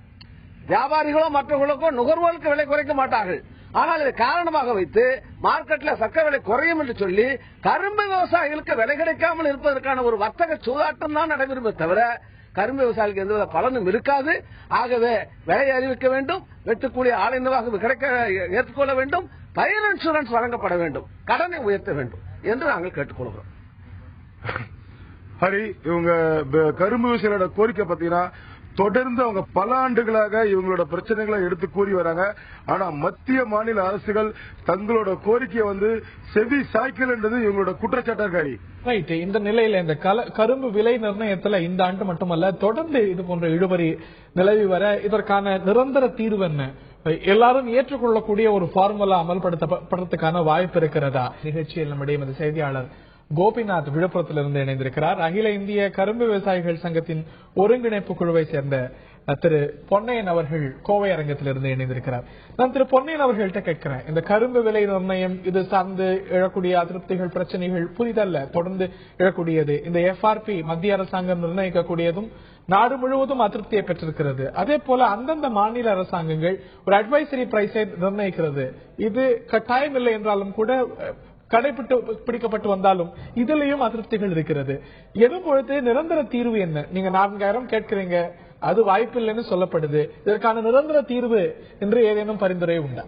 வியாபாரிகளோ மற்றவர்களுக்கோ நுகர்வோர்களுக்கு விலை குறைக்க மாட்டார்கள். ஆனால் இதை காரணமாக வைத்து மார்க்கெட்டில் சர்க்கரை விலை குறையும் என்று சொல்லி கரும்பு விவசாயிகளுக்கு விலை கிடைக்காமல் இருப்பதற்கான ஒரு வர்த்தக சூதாட்டம் தான் நடைபெறுமே தவிர கரும்பு விவசாயிகளுக்கு எந்த பலனும் இருக்காது. ஆகவே விலையை அறிவிக்க வேண்டும், வெட்டுக்கூலி ஆலை நிர்வாகம் ஏற்றுக்கொள்ள வேண்டும், பயிர் இன்சூரன்ஸ் வழங்கப்பட வேண்டும், கடனை உயர்த்த வேண்டும் என்று நாங்கள் கேட்டுக்கொள்கிறோம். ஹரி, இவங்க கரும்பு விவசாயிகளோட கோரிக்கை பாத்தீங்கன்னா தொடர்ந்து அவங்க பல ஆண்டுகளாக இவங்களோட பிரச்சனைகளை எடுத்து கூறி வராங்க. ஆனா மத்திய மாநில அரசுகள் தங்களோட கோரிக்கையை செவி சாய்க்கல் என்றது இவங்களோட குற்றச்சாட்டாரி. ரைட். இந்த நிலையில இந்த கரும்பு விலை நிர்ணயத்துல இந்த ஆண்டு மட்டுமல்ல, தொடர்ந்து இது போன்ற இழுபறி நிலவி வர இதற்கான நிரந்தர தீர்வு என்ன? எல்லாரும் ஏற்றுக்கொள்ளக்கூடிய ஒரு ஃபார்முலா அமல்படுத்தப்படுறதுக்கான வாய்ப்பு இருக்கிறதா? நிகழ்ச்சியில் நம்முடைய இந்த செய்தியாளர் கோபிநாத் விழுப்புரத்திலிருந்து இணைந்திருக்கிறார். அகில இந்திய கரும்பு விவசாயிகள் சங்கத்தின் ஒருங்கிணைப்பு குழுவை சேர்ந்த திரு பொன்னையன் அவர்கள் கோவை அரங்கத்திலிருந்து இணைந்திருக்கிறார். நான் திரு பொன்னையன் அவர்கள்ட்ட கேட்கிறேன், இந்த கரும்பு விலை நிர்ணயம் இது சார்ந்து எழக்கூடிய அதிருப்திகள், பிரச்சனைகள் புரிதல்ல, தொடர்ந்து எழக்கூடியது. இந்த FRP மத்திய அரசாங்கம் நிர்ணயிக்கக்கூடியதும் நாடு முழுவதும் அதிருப்தியை பெற்றிருக்கிறது. அதே போல அந்தந்த மாநில அரசாங்கங்கள் ஒரு அட்வைசரி பிரைஸை நிர்ணயிக்கிறது. இது கட்டாயம் இல்லை என்றாலும் கூட கடைபிடிக்கப்பட்டு வந்தாலும் இதிலையும் அதிருப்திகள் இருக்கிறது. எனும் பொழுது நிரந்தர தீர்வு என்ன? நீங்க 4000 கேட்கிறீங்க, அது வாய்ப்பு இல்லைன்னு சொல்லப்படுது. இதற்கான நிரந்தர தீர்வு என்று ஏதேனும் பரிந்துரை உண்டா?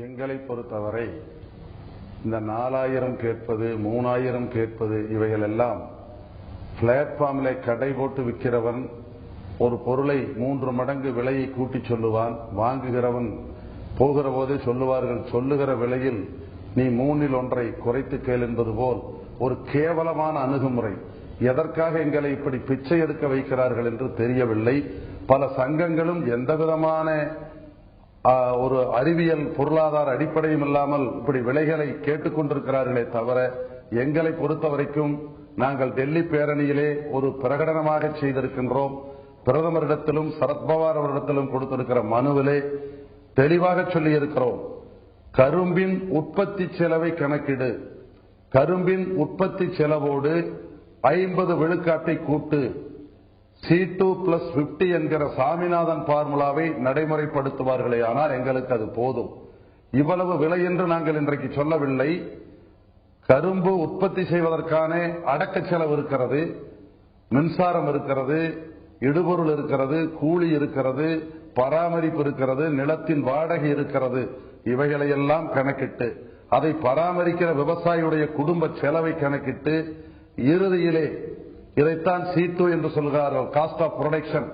எங்களை பொறுத்தவரை இந்த 4000 கேட்பது, 3000 கேட்பது, இவைகள் எல்லாம் பிளாட்பார்மில் கடை போட்டு விற்கிறவன் ஒரு பொருளை 3 மடங்கு விலையை கூட்டி சொல்லுவான். வாங்குகிறவன் போகிற போதே சொல்லுவார்கள், சொல்லுகிற விலையில் நீ 3இல் 1 குறைத்து கேள் என்பது போல் ஒரு கேவலமான அணுகுமுறை. எதற்காக எங்களை இப்படி பிச்சை எடுக்க வைக்கிறார்கள் என்று தெரியவில்லை. பல சங்கங்களும் எந்தவிதமான ஒரு அறிவியல் பொருளாதார அடிப்படையும் இல்லாமல் இப்படி விலைகளை கேட்டுக்கொண்டிருக்கிறார்களே தவிர எங்களை பொறுத்தவரைக்கும் நாங்கள் டெல்லி பேரணியிலே ஒரு பிரகடனமாக செய்திருக்கின்றோம். பிரதமரிடத்திலும் சரத்பவார் அவரிடத்திலும் கொடுத்திருக்கிற மனுவிலே தெளிவாக சொல்லியிருக்கிறோம். கரும்பின் உற்பத்தி செலவை கணக்கிடு, கரும்பின் உற்பத்தி செலவோடு 50 விழுக்காட்டை கூட்டு, C2+50 என்கிற சாமிநாதன் பார்முலாவை நடைமுறைப்படுத்துவார்களே ஆனால் எங்களுக்கு அது போதும். இவ்வளவு விலை என்று நாங்கள் இன்றைக்கு சொல்லவில்லை. கரும்பு உற்பத்தி செய்வதற்கான அடக்க செலவு இருக்கிறது, மின்சாரம் இருக்கிறது, இடுபொருள் இருக்கிறது, கூலி இருக்கிறது, பராமரிப்பு இருக்கிறது, நிலத்தின் வாடகை இருக்கிறது. இவைகளையெல்லாம் கணக்கிட்டு அதை பராமரிக்கிற விவசாயியுடைய குடும்ப செலவை கணக்கிட்டு இறுதியிலே இதைத்தான் C2 என்று சொல்கிறார்கள், காஸ்ட் ஆஃப் ப்ரொடக்ஷன்.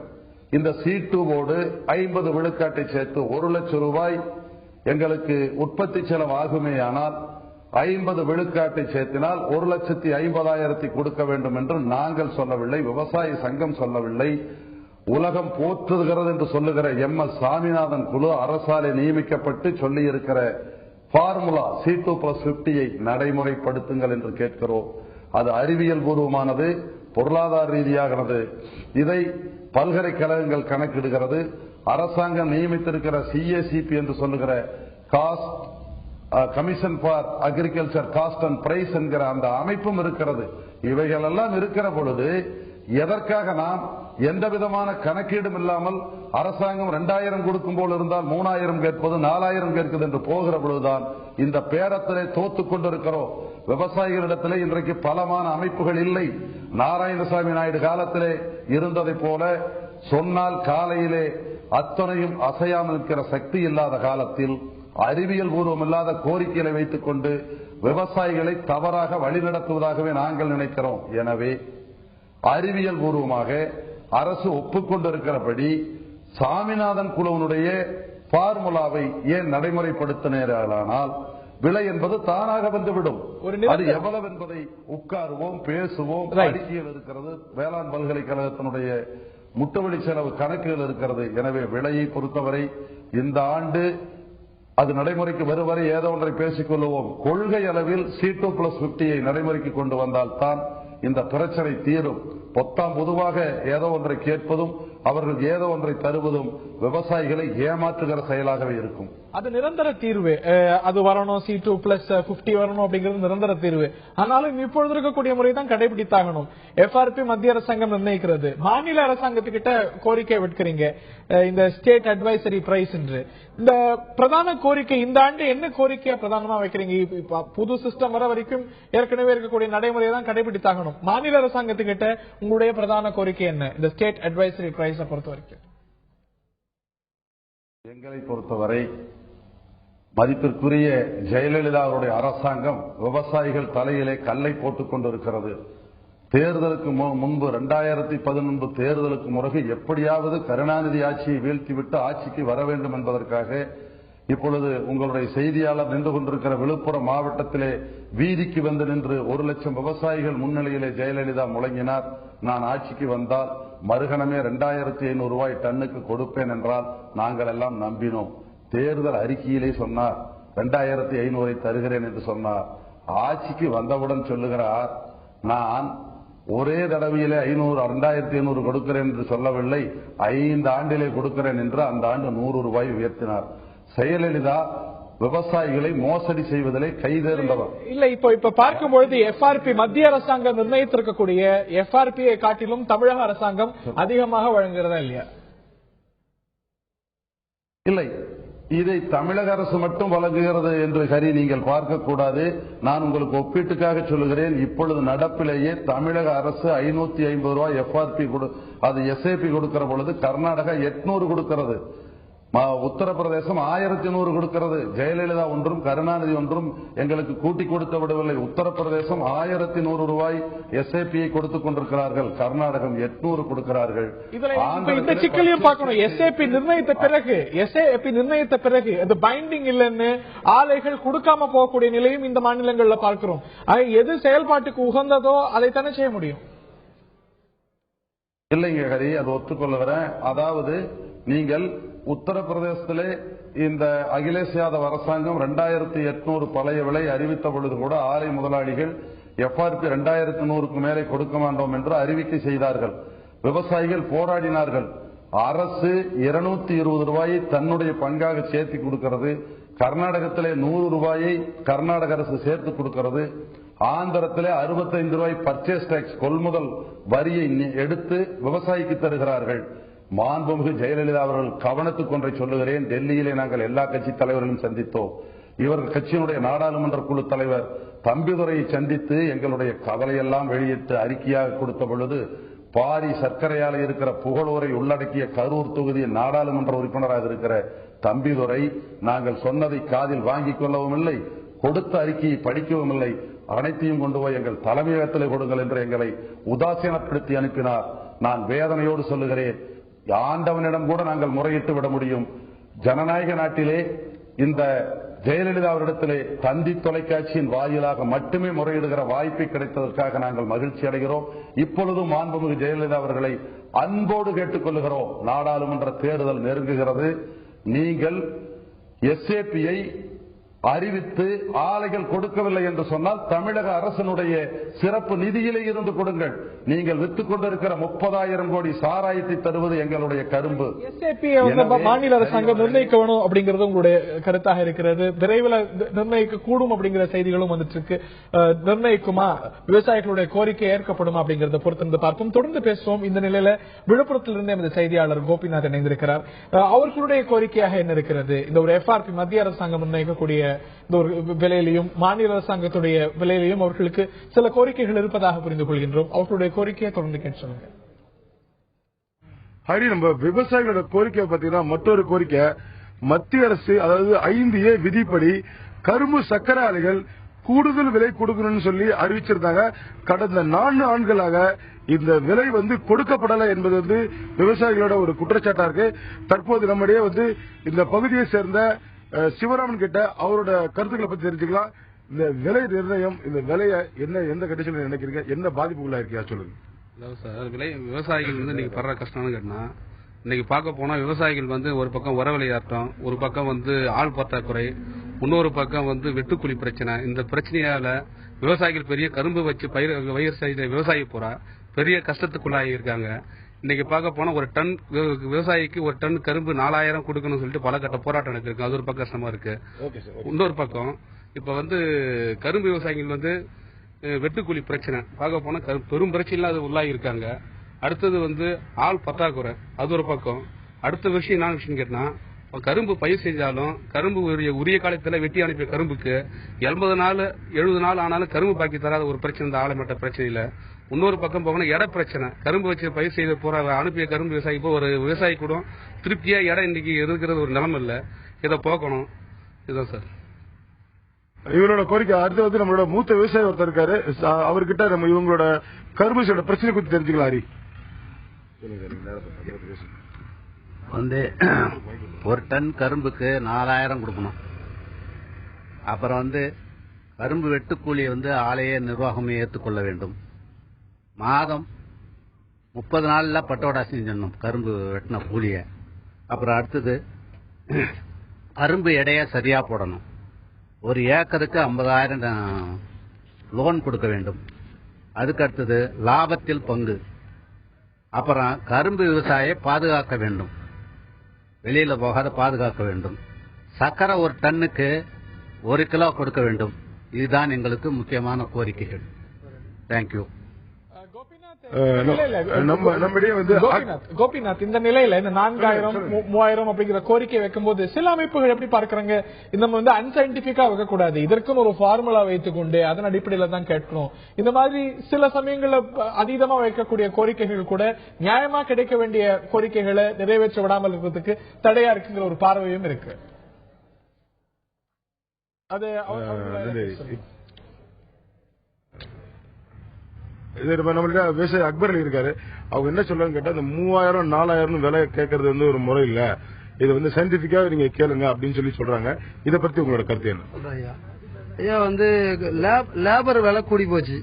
இந்த C2வோடு 50 விழுக்காட்டை சேர்த்து 1 லட்சம் ரூபாய் எங்களுக்கு உற்பத்தி செலவு ஆகுமே ஆனால் 50 விழுக்காட்டை சேர்த்தினால் 1,50,000 கொடுக்க வேண்டும் என்று நாங்கள் சொல்லவில்லை, விவசாய சங்கம் சொல்லவில்லை. உலகம் போற்றுகிறது என்று சொல்லுகிற MS சாமிநாதன் குழு அரசாலே நியமிக்கப்பட்டு சொல்லி இருக்கிற பார்முலா C2+50 நடைமுறைப்படுத்துங்கள் என்று கேட்கிறோம். அது அறிவியல் பூர்வமானது, பொருளாதார ரீதியாகிறது. இதை பல்கலைக்கழகங்கள் கணக்கிடுகிறது. அரசாங்கம் நியமித்திருக்கிற CACP என்று சொல்லுகிற cost commission for agriculture cost and price என்கிற அந்த அமைப்பும் இருக்கிறது. இவைகளெல்லாம் இருக்கிற பொழுது எதற்காக நாம் எந்த விதமான கணக்கீடும் இல்லாமல் அரசாங்கம் 2000 கொடுக்கும் போல் இருந்தால் 3000 கேட்பது, 4000 கேட்குது என்று போகிற பொழுதுதான் இந்த பேரத்திலே தோத்துக் கொண்டிருக்கிறோம். விவசாயிகளிடத்திலே இன்றைக்கு பலமான அமைப்புகள் இல்லை. நாராயணசாமி நாயுடு காலத்திலே இருந்ததை போல சொன்னால் காலையிலே அத்தனையும் அசையாமல் இருக்கிற சக்தி இல்லாத காலத்தில் அறிவியல் பூர்வம் இல்லாத கோரிக்கைகளை வைத்துக் கொண்டு விவசாயிகளை தவறாக வழிநடத்துவதாகவே நாங்கள் நினைக்கிறோம். எனவே அறிவியல் பூர்வமாக அரசு ஒப்புக்கொண்டிருக்கிறபடி சாமிநாதன் குழுவினுடைய பார்முலாவை ஏன் நடைமுறைப்படுத்தினானால் விலை என்பது தானாக வந்துவிடும். அது எவ்வளவு என்பதை உட்காருவோம், பேசுவோம். அறிக்கையில் இருக்கிறது, வேளாண் பல்கலைக்கழகத்தினுடைய முட்டுவழி செலவு கணக்குகள் இருக்கிறது. எனவே விலையை பொறுத்தவரை இந்த ஆண்டு அது நடைமுறைக்கு வருவரை ஏதோ ஒன்றை பேசிக் கொள்வோம். கொள்கை அளவில் C2+50 நடைமுறைக்கு கொண்டு வந்தால் தான் இந்த பிரச்சனை தீரும். பொதுவாக ஏதோ ஒன்றை கேட்பதும் அவர்கள் ஏதோ ஒன்றை தருவதும் விவசாயிகளை ஏமாற்றுகிற செயலாகவே இருக்கும். அது நிரந்தர தீர்வு. அது வரணும், C2+50 வரணும் அப்படிங்கிறது நிரந்தர தீர்வு. ஆனாலும் இப்பொழுது இருக்கக்கூடிய முறை தான் கடைபிடித்தாகணும். FRP மத்திய அரசாங்கம் நிர்ணயிக்கிறது, மாநில அரசாங்கத்துக்கிட்ட கோரிக்கை விடுக்கிறீங்க இந்த ஸ்டேட் அட்வைசரி பிரைஸ் என்று. இந்த பிரதான கோரிக்கை இந்த ஆண்டு என்ன கோரிக்கையை பிரதானமா வைக்கிறீங்க? புது சிஸ்டம் வர வரைக்கும் ஏற்கனவே இருக்கக்கூடிய நடைமுறையை தான் கடைபிடித்தாகணும். மாநில அரசாங்கத்துக்கிட்ட உங்களுடைய பிரதான கோரிக்கை என்ன இந்த ஸ்டேட் அட்வைசரி பிரைஸை பொறுத்த வரைக்கும்? எங்களை பொறுத்தவரை மதிப்பிற்குரிய ஜெயலலிதா அவருடைய அரசாங்கம் விவசாயிகள் தலையிலே கல்லை போட்டுக் கொண்டிருக்கிறது. தேர்தலுக்கு முன்பு 2011 தேர்தலுக்கு முறகு எப்படியாவது கருணாநிதி ஆட்சியை வீழ்த்திவிட்டு ஆட்சிக்கு வர வேண்டும் என்பதற்காக இப்பொழுது உங்களுடைய செய்தியாளர் நின்று கொண்டிருக்கிற விழுப்புரம் மாவட்டத்திலே வீதிக்கு வந்து நின்று 1 லட்சம் விவசாயிகள் முன்னிலையிலே ஜெயலலிதா முழங்கினார், நான் ஆட்சிக்கு வந்தால் மறுகணமே 2500 ரூபாய் டன்னுக்கு கொடுப்பேன் என்றால் நாங்கள் எல்லாம் நம்பினோம். தேர்தல் அறிக்கையிலே சொன்னார் 2500 தருகிறேன் என்று சொன்னார். ஆட்சிக்கு வந்தவுடன் சொல்லுகிறார், நான் ஒரே தடவையிலே 2500 கொடுக்கிறேன் என்று சொல்லவில்லை, 5 ஆண்டிலே கொடுக்கிறேன் என்று அந்த ஆண்டு 100 ரூபாய் உயர்த்தினார். ஜெயலலிதா விவசாயிகளை மோசடி செய்வதிலே கைதேர்ந்தவர் இல்ல. இப்ப பார்க்கும்பொழுது FRP மத்திய அரசாங்கம் நிர்ணயித்திருக்கக்கூடிய FRP-யை காட்டிலும் தமிழக அரசாங்கம் அதிகமாக வழங்குகிறதா இல்லையா? இல்லை, இதை தமிழக அரசு மட்டும் வழங்குகிறது என்று ஹரி நீங்கள் பார்க்கக்கூடாது. நான் உங்களுக்கு ஒப்பீட்டுக்காக சொல்லுகிறேன். இப்பொழுது நடப்பிலேயே தமிழக அரசு 550 ரூபாய் FRP அது SAP கொடுக்கிற பொழுது கர்நாடகா 800 கொடுக்கிறது, உத்தரப்பிரதேசம் 1100 கொடுக்கிறது. ஜெயலலிதா ஒன்றும் கருணாநிதி ஒன்றும் எங்களுக்கு கூட்டி கொடுத்து விடவில்லை. உத்தரப்பிரதேசம் 1100 ரூபாய் SAP-யை கொடுத்துக் கொண்டிருக்கிறார்கள், கர்நாடகம் 800 கொடுக்கிறார்கள். இந்த சிக்கலையும் பார்க்கணும். SAP நிர்ணயித்த பிறகு அது பைண்டிங் இல்லைன்னு ஆலைகள் கொடுக்காம போகக்கூடிய நிலையும் இந்த மாநிலங்கள்ல பார்க்கிறோம். எது செயல்பாட்டுக்கு உகந்ததோ அதைத்தானே செய்ய முடியும். இல்லைங்க ஹரி, அது ஒத்துக்கொள்ளுகிறேன். அதாவது நீங்கள் உத்தரப்பிரதேசத்திலே இந்த அகிலேஷ் யாதவ் அரசாங்கம் 2800 பழைய விலை அறிவித்த பொழுது கூட ஆலை முதலாளிகள் FRP 2100க்கு மேலே கொடுக்க மாட்டோம் என்று அறிவிக்கை செய்தார்கள். விவசாயிகள் போராடினார்கள். அரசு 220 ரூபாயை தன்னுடைய பங்காக சேர்த்து கொடுக்கிறது. கர்நாடகத்திலே 100 ரூபாயை கர்நாடக அரசு சேர்த்து கொடுக்கிறது. ஆந்திரத்திலே 65 ரூபாய் பர்ச்சேஸ் டாக்ஸ் கொள்முதல் வரியை எடுத்து விவசாயிக்கு தருகிறார்கள். மாண்புமிகு ஜெயலலிதா அவர்கள் கவனத்துக்கு ஒன்றை சொல்லுகிறேன். டெல்லியிலே நாங்கள் எல்லா கட்சி தலைவர்களும் சந்தித்தோம். இவர்கள் கட்சியினுடைய நாடாளுமன்ற குழு தலைவர் தம்பிதுரையை சந்தித்து எங்களுடைய கவலையெல்லாம் வெளியிட்டு அறிக்கையாக கொடுத்த பொழுது பாரி சர்க்கரையால இருக்கிற புகழூரை உள்ளடக்கிய கரூர் தொகுதியின் நாடாளுமன்ற உறுப்பினராக இருக்கிற தம்பிதுரை நாங்கள் சொன்னதை காதில் வாங்கிக் கொள்ளவும் இல்லை, கொடுத்த அறிக்கையை படிக்கவும் இல்லை, அனைத்தையும் கொண்டு போய் எங்கள் தலைமையகத்தில் கொடுங்கள் என்று எங்களை உதாசீனப்படுத்தி அனுப்பினார். நான் வேதனையோடு சொல்லுகிறேன், ஆண்டவனிடம் கூட நாங்கள் முறையிட்டு விட முடியும். ஜனநாயக நாட்டிலே இந்த ஜெயலலிதா அவரிடத்திலே தந்தி தொலைக்காட்சியின் வாயிலாக மட்டுமே முறையிடுகிற வாய்ப்பை கிடைத்ததற்காக நாங்கள் மகிழ்ச்சி அடைகிறோம். இப்பொழுதும் மாண்புமிகு ஜெயலலிதா அவர்களை அன்போடு கேட்டுக் கொள்ளுகிறோம். நாடாளுமன்ற தேர்தல் நெருங்குகிறது. நீங்கள் SAPயை அறிவித்து ஆலைகள் கொடுக்கவில்லை என்று சொன்னால் தமிழக அரசினுடைய சிறப்பு நிதியிலே இருந்து கொடுங்கள். நீங்கள் வித்துக் கொண்டிருக்கிற 30,000 கோடி சாராயத்தை தருவது எங்களுடைய கரும்பு. மாநில அரசாங்கம் நிர்ணயிக்க வேணும் அப்படிங்கிறது உங்களுடைய கருத்தாக இருக்கிறது. விரைவில் நிர்ணயிக்க கூடும் அப்படிங்கிற செய்திகளும் வந்துட்டு இருக்கு. நிர்ணயிக்குமா, விவசாயிகளுடைய கோரிக்கை ஏற்கப்படுமா அப்படிங்கறத பொறுத்திருந்து பார்ப்போம். தொடர்ந்து பேசுவோம். இந்த நிலையில விழுப்புரத்திலிருந்து எமது செய்தியாளர் கோபிநாத் இணைந்திருக்கிறார். அவர்களுடைய கோரிக்கையாக என்ன இருக்கிறது? இந்த ஒரு FRP மத்திய அரசாங்கம் நிர்ணயிக்கக்கூடிய இந்த ஒரு விலையிலையும் மாநில அரசாங்கத்துடைய விலையிலையும் அவர்களுக்கு சில கோரிக்கைகள் இருப்பதாக புரிந்து கொள்கின்றோம். அவர்களுடைய கோரிக்கையை தொடர்ந்து கேட்டு சொல்லுங்க. ஹரி, நம்ம விவசாயிகளோட கோரிக்கை பாத்தீங்கன்னா மற்றொரு கோரிக்கை, மத்திய அரசு அதாவது 5A விதிப்படி கரும்பு சக்கரை ஆலைகள் கூடுதல் விலை கொடுக்கணும்னு சொல்லி அறிவிச்சிருந்தாங்க. கடந்த 4 ஆண்டுகளாக இந்த விலை கொடுக்கப்படலை என்பது விவசாயிகளோட ஒரு குற்றச்சாட்டா இருக்கு. தற்போது நம்முடைய இந்த பகுதியை சேர்ந்த சிவராமன் கிட்ட அவரோட கருத்துக்களை பத்தி தெரிஞ்சுக்கலாம். இந்த விலை நிர்ணயம், இந்த விலையை எந்த கண்டிஷன்ல நினைக்கிறீங்க, என்ன பாதிப்புகளா இருக்கியா சொல்லுங்க. சார், விலை விவசாயிகள் இன்னைக்கு படுற கஷ்டம்னு கேட்டா, இன்னைக்கு பார்க்க போனா விவசாயிகள் ஒரு பக்கம் உர விலையாட்டம், ஒரு பக்கம் ஆள் பற்றாக்குறை, இன்னொரு பக்கம் வெட்டுக்கூலி பிரச்சனை. இந்த பிரச்சனையால விவசாயிகள் பெரிய கரும்பு வச்சு பயிர் செய்த விவசாயி பூரா பெரிய கஷ்டத்துக்குள்ளாகி இருக்காங்க. இன்னைக்கு பார்க்க போனா ஒரு டன் விவசாயிக்கு ஒரு டன் கரும்பு 4000 கொடுக்கணும்னு சொல்லிட்டு பல கட்ட போராட்டம் நடத்திருக்கு. அது ஒரு பக்கம் கஷ்டமா இருக்கு. இன்னொரு பக்கம் இப்ப கரும்பு விவசாயிகள் வெட்டுக்கூலி பிரச்சனை பார்க்க போனா பெரும் பிரச்சனை அது உள்ளாகி இருக்காங்க. அடுத்தது ஆள் பற்றாக்குறை, அது ஒரு பக்கம். அடுத்த விஷயம் என்ன விஷயம் கேட்டா, கரும்பு பயிர் செஞ்சாலும் கரும்பு உரிய காலத்துல வெட்டி அனுப்பிய கரும்புக்கு 80 நாள் 70 நாள் ஆனாலும் கரும்பு பாக்கி தராத ஒரு பிரச்சனை இந்த ஆலமட்ட பிரச்சனையில. இன்னொரு பக்கம் போகணும் இட பிரச்சனை. கரும்பு வச்சு பயிர் செய்த போற அனுப்பிய கரும்பு விவசாயி இப்போ ஒரு விவசாயி கூட திருப்தியா இடம் இன்னைக்கு இருக்கிறது ஒரு நிலைமை இல்ல. இதை போக்கணும். இதுதான் சார் இவரோட கோரிக்கை. அடுத்து நம்மளோட மூத்த விவசாயி ஒருத்தர் இருக்காரு, அவர்கிட்ட நம்ம இவங்களோட கரும்பு செய்யற பிரச்சனை குறித்து தெரிஞ்சுக்கலாம். ஹரி, ஒரு டன் கரும்புக்கு 4000 கொடுக்கணும். அப்புறம் கரும்பு வெட்டுக்கூலி ஆலையே நிர்வாகமே ஏற்றுக்கொள்ள வேண்டும். மாதம் 30 நாள்ல பட்டோடா செஞ்சிடணும் கரும்பு வெட்டின கூலிய. அப்புறம் அடுத்தது கரும்பு எடைய சரியா போடணும். ஒரு ஏக்கருக்கு 50,000 லோன் கொடுக்க வேண்டும். அதுக்கு அடுத்தது லாபத்தில் பங்கு. அப்புறம் கரும்பு விவசாயியை பாதுகாக்க வேண்டும், வெளியில போகாத பாதுகாக்க வேண்டும். சக்கரை ஒரு டன்னுக்கு 1 கிலோ கொடுக்க வேண்டும். இதுதான் எங்களுக்கு முக்கியமான கோரிக்கைகள். தேங்க்யூ. கோபிநாத், இந்த நிலையில இந்த 4000 3000 அப்படிங்கிற கோரிக்கை வைக்கும்போது சில அமைப்புகள் எப்படி பார்க்கறாங்க, இந்த அன்சைன்டிபிக்கா வைக்க கூடாது, இதற்கும் ஒரு ஃபார்முலா வைத்துக்கொண்டு அதன் அடிப்படையில தான் கேட்கணும். இந்த மாதிரி சில சமயங்கள்ல அதீதமா வைக்கக்கூடிய கோரிக்கைகள் கூட நியாயமா கிடைக்க வேண்டிய கோரிக்கைகளை நிறைவேற்ற விடாமல் இருக்கிறதுக்கு தடையா இருக்குங்கிற ஒரு பார்வையும் இருக்கு. அது நம்மளுடைய விவசாயி அக்பர் அலி இருக்காரு. அவங்க என்ன சொல்றாங்க கேட்டா, இந்த 3000 4000 விலை கேட்கறது ஒரு முறை இல்ல, இது சயின்டிபிக்கா நீங்க கேளுங்க அப்படின்னு சொல்லி சொல்றாங்க. இதை பத்தி உங்களோட கருத்து என்ன? ஐயா லேபர் விலை கூடி போச்சு.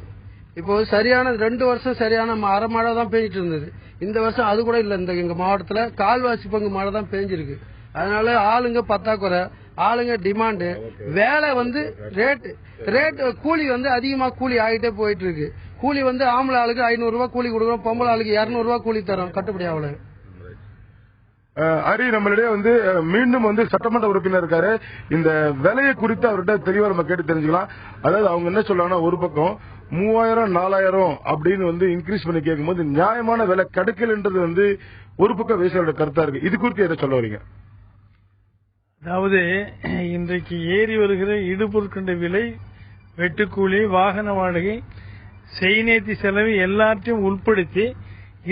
இப்போ சரியான 2 வருஷம் சரியான அரை மழை தான் பெஞ்சிட்டு இருந்தது. இந்த வருஷம் அது கூட இல்ல. எங்க மாவட்டத்துல கால்வாசி பங்கு மழை தான் பெஞ்சிருக்கு. அதனால ஆளுங்க பத்தாக்குறை. ஆளுங்க டிமாண்டு, வேலை வந்து ரேட் கூலி வந்து அதிகமா கூலி ஆகிட்டே போயிட்டு இருக்கு. கூலி வந்து ஆம்பளை ஆளுக்கு 500 ரூபாய் கூலி கொடுக்குறோம், பொம்பளை ஆளுக்கு 200 ரூபாய் கூலி தரோம், கட்டுப்படி ஆகல. ஹரி, நம்மளிடையே வந்து மீண்டும் வந்து சட்டமன்ற உறுப்பினர் இருக்காரு. இந்த விலையை குறித்து அவர்கிட்ட தெளிவா நம்ம கேட்டு தெரிஞ்சுக்கலாம். அதாவது அவங்க என்ன சொல்றாங்கன்னா, ஒரு பக்கம் 3000 4000 அப்படின்னு வந்து இன்க்ரீஸ் பண்ணி கேட்கும்போது நியாயமான விலை கிடைக்கலன்றது வந்து ஒரு பக்கம் விவசாயியோட கருத்தா இருக்கு. இது குறித்து என்ன சொல்ல வரீங்க? அதாவது இன்றைக்கு ஏறி வருகிற இடுபொருட்கின்ற விலை, வெட்டுக்கூலி, வாகன வாடகை, செய்நேர்த்தி செலவு எல்லாத்தையும் உட்படுத்தி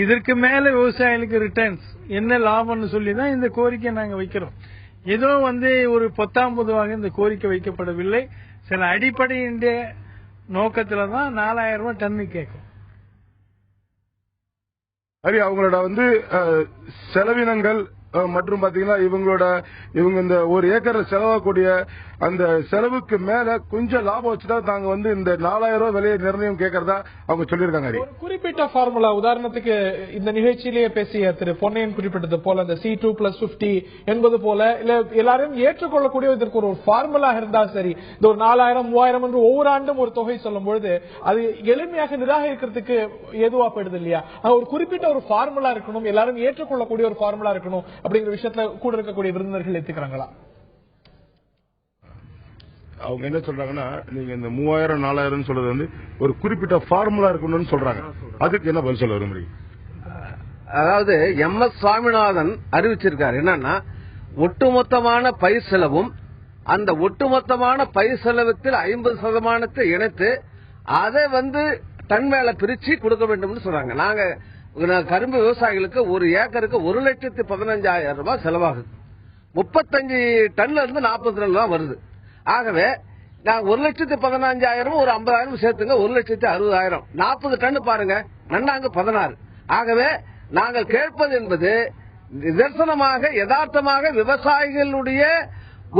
இதற்கு மேல விவசாயிகளுக்கு ரிட்டர்ன்ஸ் என்ன லாபம்னு சொல்லி தான் இந்த கோரிக்கை நாங்க வைக்கிறோம். ஏதோ வந்து ஒரு பொத்தாம் பொதுவாக இந்த கோரிக்கை வைக்கப்படவில்லை. சில அடிப்படையின் நோக்கத்துல தான் 4000 ரூபாய் டன்னு கேட்கும். ஹரி, அவங்களோட வந்து செலவினங்கள் மற்றும் பாத்தீங்கன்னா இவங்க இந்த ஒரு ஏக்கர் செலவாகக்கூடிய அந்த செலவுக்கு மேல கொஞ்சம் லாபம் வச்சுதான் தாங்க வந்து இந்த 4000 ரூபாய் விலையை நிர்ணயம் கேட்கறதா அவங்க சொல்லியிருக்காங்க. ஒரு குறிப்பிட்ட ஃபார்முலா, உதாரணத்துக்கு இந்த நிகழ்ச்சியிலேயே பேசிய திரு பொன்னையன் குறிப்பிட்டது போல இந்த C2+50 என்பது போல இல்ல எல்லாரும் ஏற்றுக்கொள்ளக்கூடிய இதற்கு ஒரு ஃபார்முலா இருந்தா சரி. இந்த ஒரு 4000 3000 என்று ஒவ்வொரு ஆண்டும் ஒரு தொகை சொல்லும் பொழுது அது எளிமையாக நிராகரிக்கிறதுக்கு ஏதுவாப்படுது இல்லையா? ஒரு குறிப்பிட்ட ஒரு ஃபார்முலா இருக்கணும், எல்லாரும் ஏற்றுக்கொள்ளக்கூடிய ஒரு ஃபார்முலா இருக்கணும் அப்படிங்கிற விஷயத்துல கூட இருக்கக்கூடிய விருந்தினர்கள் ஏத்துக்கிறாங்களா? அவங்க என்ன சொல்றாங்கன்னா, நீங்க இந்த 3000 4000 சொல்றது வந்து ஒரு குறிப்பிட்ட ஃபார்முலா இருக்கணும்னு சொல்றாங்க. அதுக்கு என்ன பதில் சொல்ல விரும்புறீங்க? அதாவது MS சுவாமிநாதன் அறிவிச்சிருக்காரு என்னன்னா, ஒட்டுமொத்தமான பயிர் செலவும் அந்த ஒட்டுமொத்தமான பயிர் செலவத்தில் 50% இணைத்து அதை வந்து டன் மேல பிரிச்சு கொடுக்க வேண்டும் சொல்றாங்க. நாங்க கரும்பு விவசாயிகளுக்கு ஒரு ஏக்கருக்கு 1,15,000 ரூபாய் செலவாகுது. 35 டன்ல இருந்து 40 டன் தான் வருது. ஆகவே நாங்க 1,15,000 ஒரு 50,000 சேர்த்துங்க, 1,60,000 40 டன் பாருங்க, நன்னாங்க 16. ஆகவே நாங்கள் கேட்பது என்பது நிதர்சனமாக யதார்த்தமாக விவசாயிகளுடைய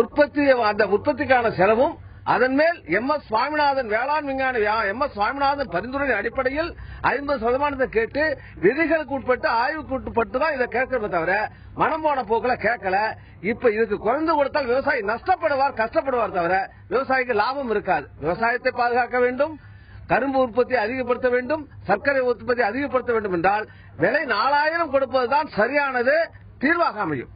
உற்பத்தி, அந்த உற்பத்திக்கான செலவும் அதன் மேல் MS சுவாமிநாதன் வேளாண் விஞ்ஞானி MS சுவாமிநாதன் பரிந்துரை அடிப்படையில் 50% கேட்டு விதிகளுக்கு உட்பட்டு ஆய்வுக்கு உட்பட்டு தான் இதை கேட்கிறத தவிர மனம் போன போக்குல கேட்கல. இப்ப இதுக்கு குறைந்து கொடுத்தால் விவசாயி நஷ்டப்படுவார், கஷ்டப்படுவார் தவிர விவசாயிக்கு லாபம் இருக்காது. விவசாயத்தை பாதுகாக்க வேண்டும், கரும்பு உற்பத்தி அதிகப்படுத்த வேண்டும், சர்க்கரை உற்பத்தி அதிகப்படுத்த வேண்டும் என்றால் விலை 4000 கொடுப்பதுதான் சரியானது, தீர்வாக அமையும்.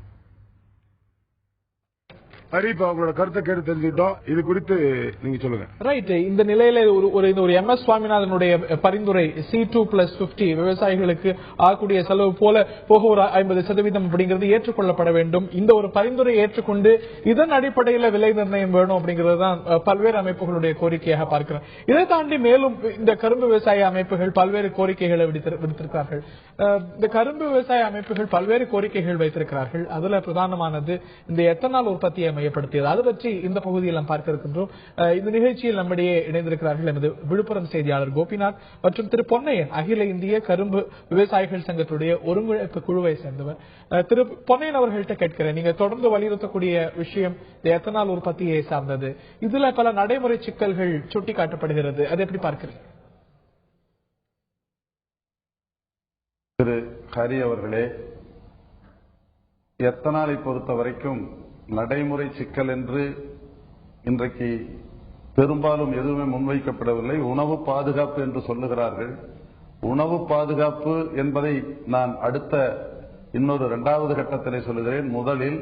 ஹரி, இப்ப அவங்களோட கருத்தை கேட்டு தெரிஞ்சுக்கிட்டோம். இது குறித்து நீங்க சொல்லுங்க. ரைட், இந்த நிலையில ஒரு MS சுவாமிநாதனுடைய பரிந்துரை C2+50 விவசாயிகளுக்கு ஆகக்கூடிய செலவு போல போக ஒரு 50% அப்படிங்கிறது ஏற்றுக்கொள்ளப்பட வேண்டும். இந்த ஒரு பரிந்துரை ஏற்றுக்கொண்டு இதன் அடிப்படையில் விலை நிர்ணயம் வேணும் அப்படிங்கிறது தான் பல்வேறு அமைப்புகளுடைய கோரிக்கையாக பார்க்கிறேன். இதை தாண்டி மேலும் இந்த கரும்பு விவசாய அமைப்புகள் பல்வேறு கோரிக்கைகளை விடுத்திருக்கிறார்கள். இந்த கரும்பு விவசாய அமைப்புகள் பல்வேறு கோரிக்கைகள் வைத்திருக்கிறார்கள். அதுல பிரதானமானது இந்த எத்தனால் உற்பத்தியை மையப்படுத்தியது. அது பற்றி இந்த பகுதியில் நாம் பார்க்க இருக்கின்றோம். இந்த நிகழ்ச்சியில் நம்மிடையே இணைந்திருக்கிறார்கள் எமது விழுப்புரம் செய்தியாளர் கோபிநாத் மற்றும் திரு பொன்னையன், அகில இந்திய கரும்பு விவசாயிகள் சங்கத்துடைய ஒருங்கிணைப்பு குழுவை சேர்ந்தவர். திரு பொன்னையன் அவர்கள்ட்ட கேட்கிறேன், நீங்க தொடர்ந்து வலியுறுத்தக்கூடிய விஷயம் எத்தனால் உற்பத்தியை சார்ந்தது. இதுல பல நடைமுறை சிக்கல்கள் சுட்டிக்காட்டப்படுகிறது, அதை எப்படி பார்க்கிறீங்க? திரு ஹரி அவர்களே, எத்தனாலை பொறுத்த வரைக்கும் நடைமுறை சிக்கல் என்று இன்றைக்கு பெரும்பாலும் எதுவுமே முன்வைக்கப்படவில்லை. உணவு பாதுகாப்பு என்று சொல்லுகிறார்கள். உணவு பாதுகாப்பு என்பதை நான் அடுத்த இன்னொரு 2வது கட்டத்திலே சொல்லுகிறேன். முதலில்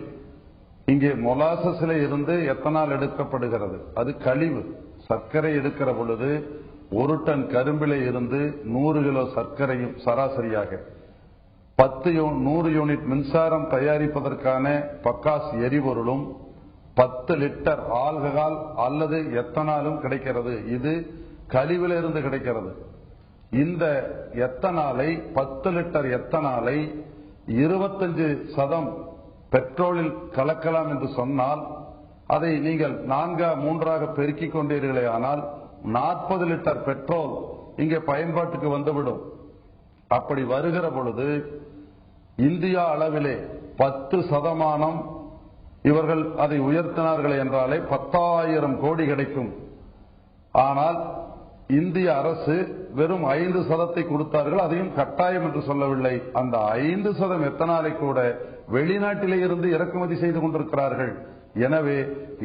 இங்கே மொலாசஸில் இருந்து எத்தனால் எடுக்கப்படுகிறது, அது கழிவு. சர்க்கரை எடுக்கிற பொழுது 1 டன் கரும்பிலே இருந்து 100 கிலோ சர்க்கரையும் சராசரியாக 100 யூனிட் மின்சாரம் தயாரிப்பதற்கான பக்காஸ் எரிபொருளும் 10 லிட்டர் ஆல்கஹால் அல்லது எத்தனாலும் கிடைக்கிறது. இது கழிவிலிருந்து கிடைக்கிறது. இந்த எத்தனாலை 10 லிட்டர் எத்தனாலை 25% பெட்ரோலில் கலக்கலாம் என்று சொன்னால் அதை நீங்கள் 4-3 பெருக்கிக் கொண்டீர்களே ஆனால் 40 லிட்டர் பெட்ரோல் இங்கே பயன்பாட்டுக்கு வந்துவிடும். அப்படி வருகிற பொழுது இந்தியா அளவிலே 10% இவர்கள் அதை உயர்த்தினார்கள் என்றாலே 10,000 கோடி கிடைக்கும். ஆனால் இந்திய அரசு வெறும் 5% கொடுத்தார்கள். அதையும் கட்டாயம் என்று சொல்லவில்லை. அந்த 5% எத்தனாலை கூட வெளிநாட்டிலே இருந்து இறக்குமதி செய்து கொண்டிருக்கிறார்கள். எனவே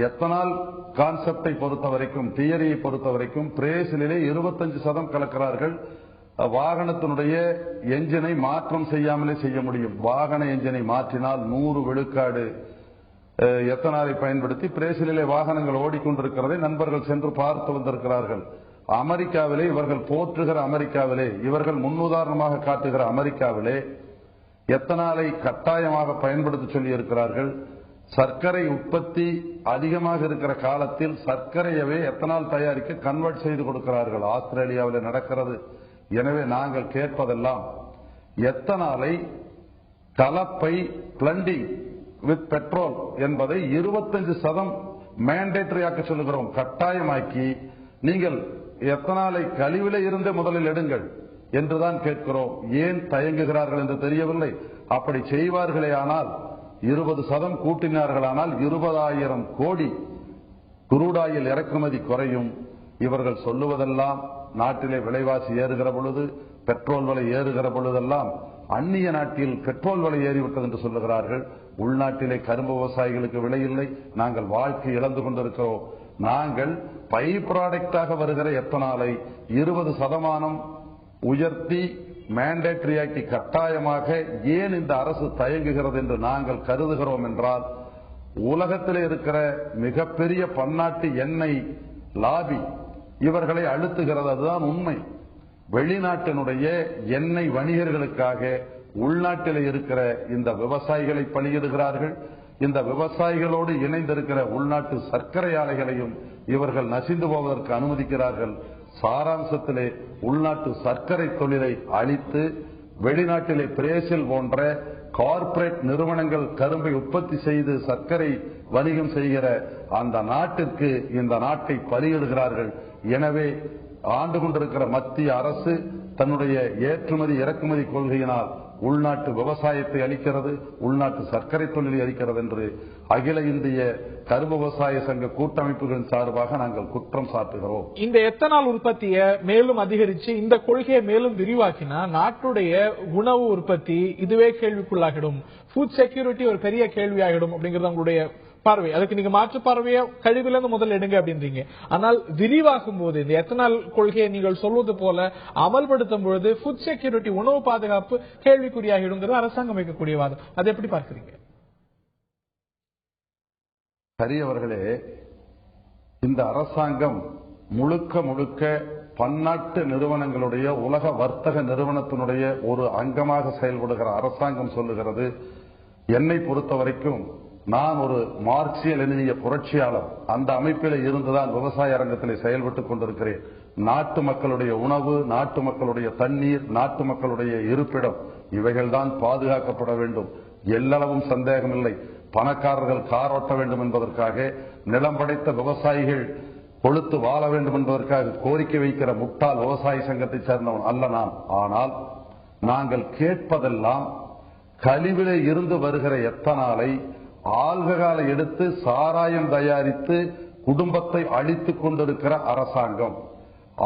எத்தனால் கான்செப்டை பொறுத்த வரைக்கும், தியரியை பொறுத்த வரைக்கும் பிரேசிலே 25% கலக்கிறார்கள். வாகனத்தினுடைய என்ஜினை மாற்றம் செய்யாமலே செய்ய முடியும். வாகன என்ஜினை மாற்றினால் 100 விழுக்காடு எத்தனாலை பயன்படுத்தி பிரேசிலே வாகனங்கள் ஓடிக்கொண்டிருக்கிறதை நண்பர்கள் சென்று பார்த்து வந்திருக்கிறார்கள். அமெரிக்காவிலே இவர்கள் போற்றுகிற அமெரிக்காவிலே, இவர்கள் முன்னுதாரணமாக காட்டுகிற அமெரிக்காவிலே எத்தனாலை கட்டாயமாக பயன்படுத்த சொல்லி இருக்கிறார்கள். சர்க்கரை உற்பத்தி அதிகமாக இருக்கிற காலத்தில் சர்க்கரையவே எத்தனால் தயாரிக்க கன்வெர்ட் செய்து கொடுக்கிறார்கள். ஆஸ்திரேலியாவில் நடக்கிறது. எனவே நாங்கள் கேட்பதெல்லாம் எத்தனாலை கலப்பை பிளண்டிங் வித் பெட்ரோல் என்பதை 25% மேண்டேட்டரி ஆக்க சொல்லுகிறோம், கட்டாயமாக்கி நீங்கள் எத்தனாலை கழிவிலே இருந்தே முதலில் எடுங்கள் என்றுதான் கேட்கிறோம். ஏன் தயங்குகிறார்கள் என்று தெரியவில்லை. அப்படி செய்வார்களே ஆனால் 20% கூட்டினார்களானால் 20,000 கோடி குரூடாயில் இறக்குமதி குறையும். இவர்கள் சொல்லுவதெல்லாம் நாட்டிலே விலைவாசி ஏறுகிற பொழுது, பெட்ரோல் விலை ஏறுகிற பொழுதெல்லாம் அந்நிய நாட்டில் பெட்ரோல் விலை ஏறிவிட்டது என்று சொல்லுகிறார்கள். உள்நாட்டிலே கரும்பு விவசாயிகளுக்கு விலை இல்லை, நாங்கள் வாழ்க்கை இழந்து கொண்டிருக்கிறோம். நாங்கள் பை ப்ராடக்டாக வருகிற எத்தனாலை 20% உயர்த்தி மேண்டேட்டரியாக்கி கட்டாயமாக ஏன் இந்த அரசு தயங்குகிறது என்று நாங்கள் கருதுகிறோம் என்றால், உலகத்தில் இருக்கிற மிகப்பெரிய பன்னாட்டு எண்ணெய் லாபி இவர்களை அழுத்துகிறது. அதுதான் உண்மை. வெளிநாட்டினுடைய எண்ணெய் வணிகர்களுக்காக உள்நாட்டில் இருக்கிற இந்த விவசாயிகளை பலியிடுகிறார்கள். இந்த விவசாயிகளோடு இணைந்திருக்கிற உள்நாட்டு சர்க்கரை ஆலைகளையும் இவர்கள் நசிந்து போவதற்கு அனுமதிக்கிறார்கள். சாராம்சத்திலே உள்நாட்டு சர்க்கரை தொழிலை அழித்து வெளிநாட்டிலே பிரேசில் போன்ற கார்ப்பரேட் நிறுவனங்கள் கரும்பை உற்பத்தி செய்து சர்க்கரை வணிகம் செய்கிற அந்த நாட்டிற்கு இந்த நாட்டை பலியிடுகிறார்கள். எனவே ஆண்டு கொண்டிருக்கிற மத்திய அரசு தன்னுடைய ஏற்றுமதி இறக்குமதி கொள்கையினால் உள்நாட்டு விவசாயத்தை அளிக்கிறது, உள்நாட்டு சர்க்கரை தொழிலை அளிக்கிறது என்று அகில இந்திய கரும்பு விவசாய சங்க கூட்டமைப்புகளின் சார்பாக நாங்கள் குற்றம் சாட்டுகிறோம். இந்த எத்தனால் உற்பத்தியை மேலும் அதிகரிச்சு இந்த கொள்கையை மேலும் விரிவாக்கினா நாட்டுடைய உணவு உற்பத்தி இதுவே கேள்விக்குள்ளாகிடும். ஃபுட் செக்யூரிட்டி ஒரு பெரிய கேள்வியாகிடும் அப்படிங்கிறது உங்களுடைய பார்வை. அதுக்கு நீங்க மாற்று பார்வையை கழிவிலிருந்து முதல் எடுங்க அப்படின்றீங்க. ஆனால் விரிவாக்கும் போது இந்த எத்தனால் கொள்கையை நீங்கள் சொல்வது போல அமல்படுத்தும் பொழுது ஃபுட் செக்யூரிட்டி உணவு பாதுகாப்பு கேள்விக்குறியாகிடும் அரசாங்கம் வைக்கக்கூடிய வாதம். அதை எப்படி பார்க்கிறீங்க? சரி அவர்களே, இந்த அரசாங்கம் முழுக்க முழுக்க பன்னாட்டு நிறுவனங்களுடைய உலக வர்த்தக நிறுவனத்தினுடைய ஒரு அங்கமாக செயல்படுகிற அரசாங்கம் சொல்லுகிறது. என்னை பொறுத்த வரைக்கும் நான் ஒரு மார்க்சிய லெனினிய புரட்சியாளர். அந்த அமைப்பில் இருந்துதான் விவசாய அரங்கத்திலே செயல்பட்டுக் கொண்டிருக்கிறேன். நாட்டு மக்களுடைய உணவு, நாட்டு மக்களுடைய தண்ணீர், நாட்டு மக்களுடைய இருப்பிடம் இவைகள்தான் பாதுகாக்கப்பட வேண்டும். எல்லளவும் சந்தேகமில்லை. பணக்காரர்கள் கார் ஓட்ட வேண்டும் என்பதற்காக, நிலம் படைத்த விவசாயிகள் கொழுத்து வாழ வேண்டும் என்பதற்காக கோரிக்கை வைக்கிற முட்டாள் விவசாய சங்கத்தை சேர்ந்தவன் அல்ல நான். ஆனால் நாங்கள் கேட்பதெல்லாம் கழிவிலே இருந்து வருகிற எத்தனாலை ஆல்கஹாலை எடுத்து சாராயம் தயாரித்து குடும்பத்தை அழித்துக் கொண்டிருக்கிற அரசாங்கம்,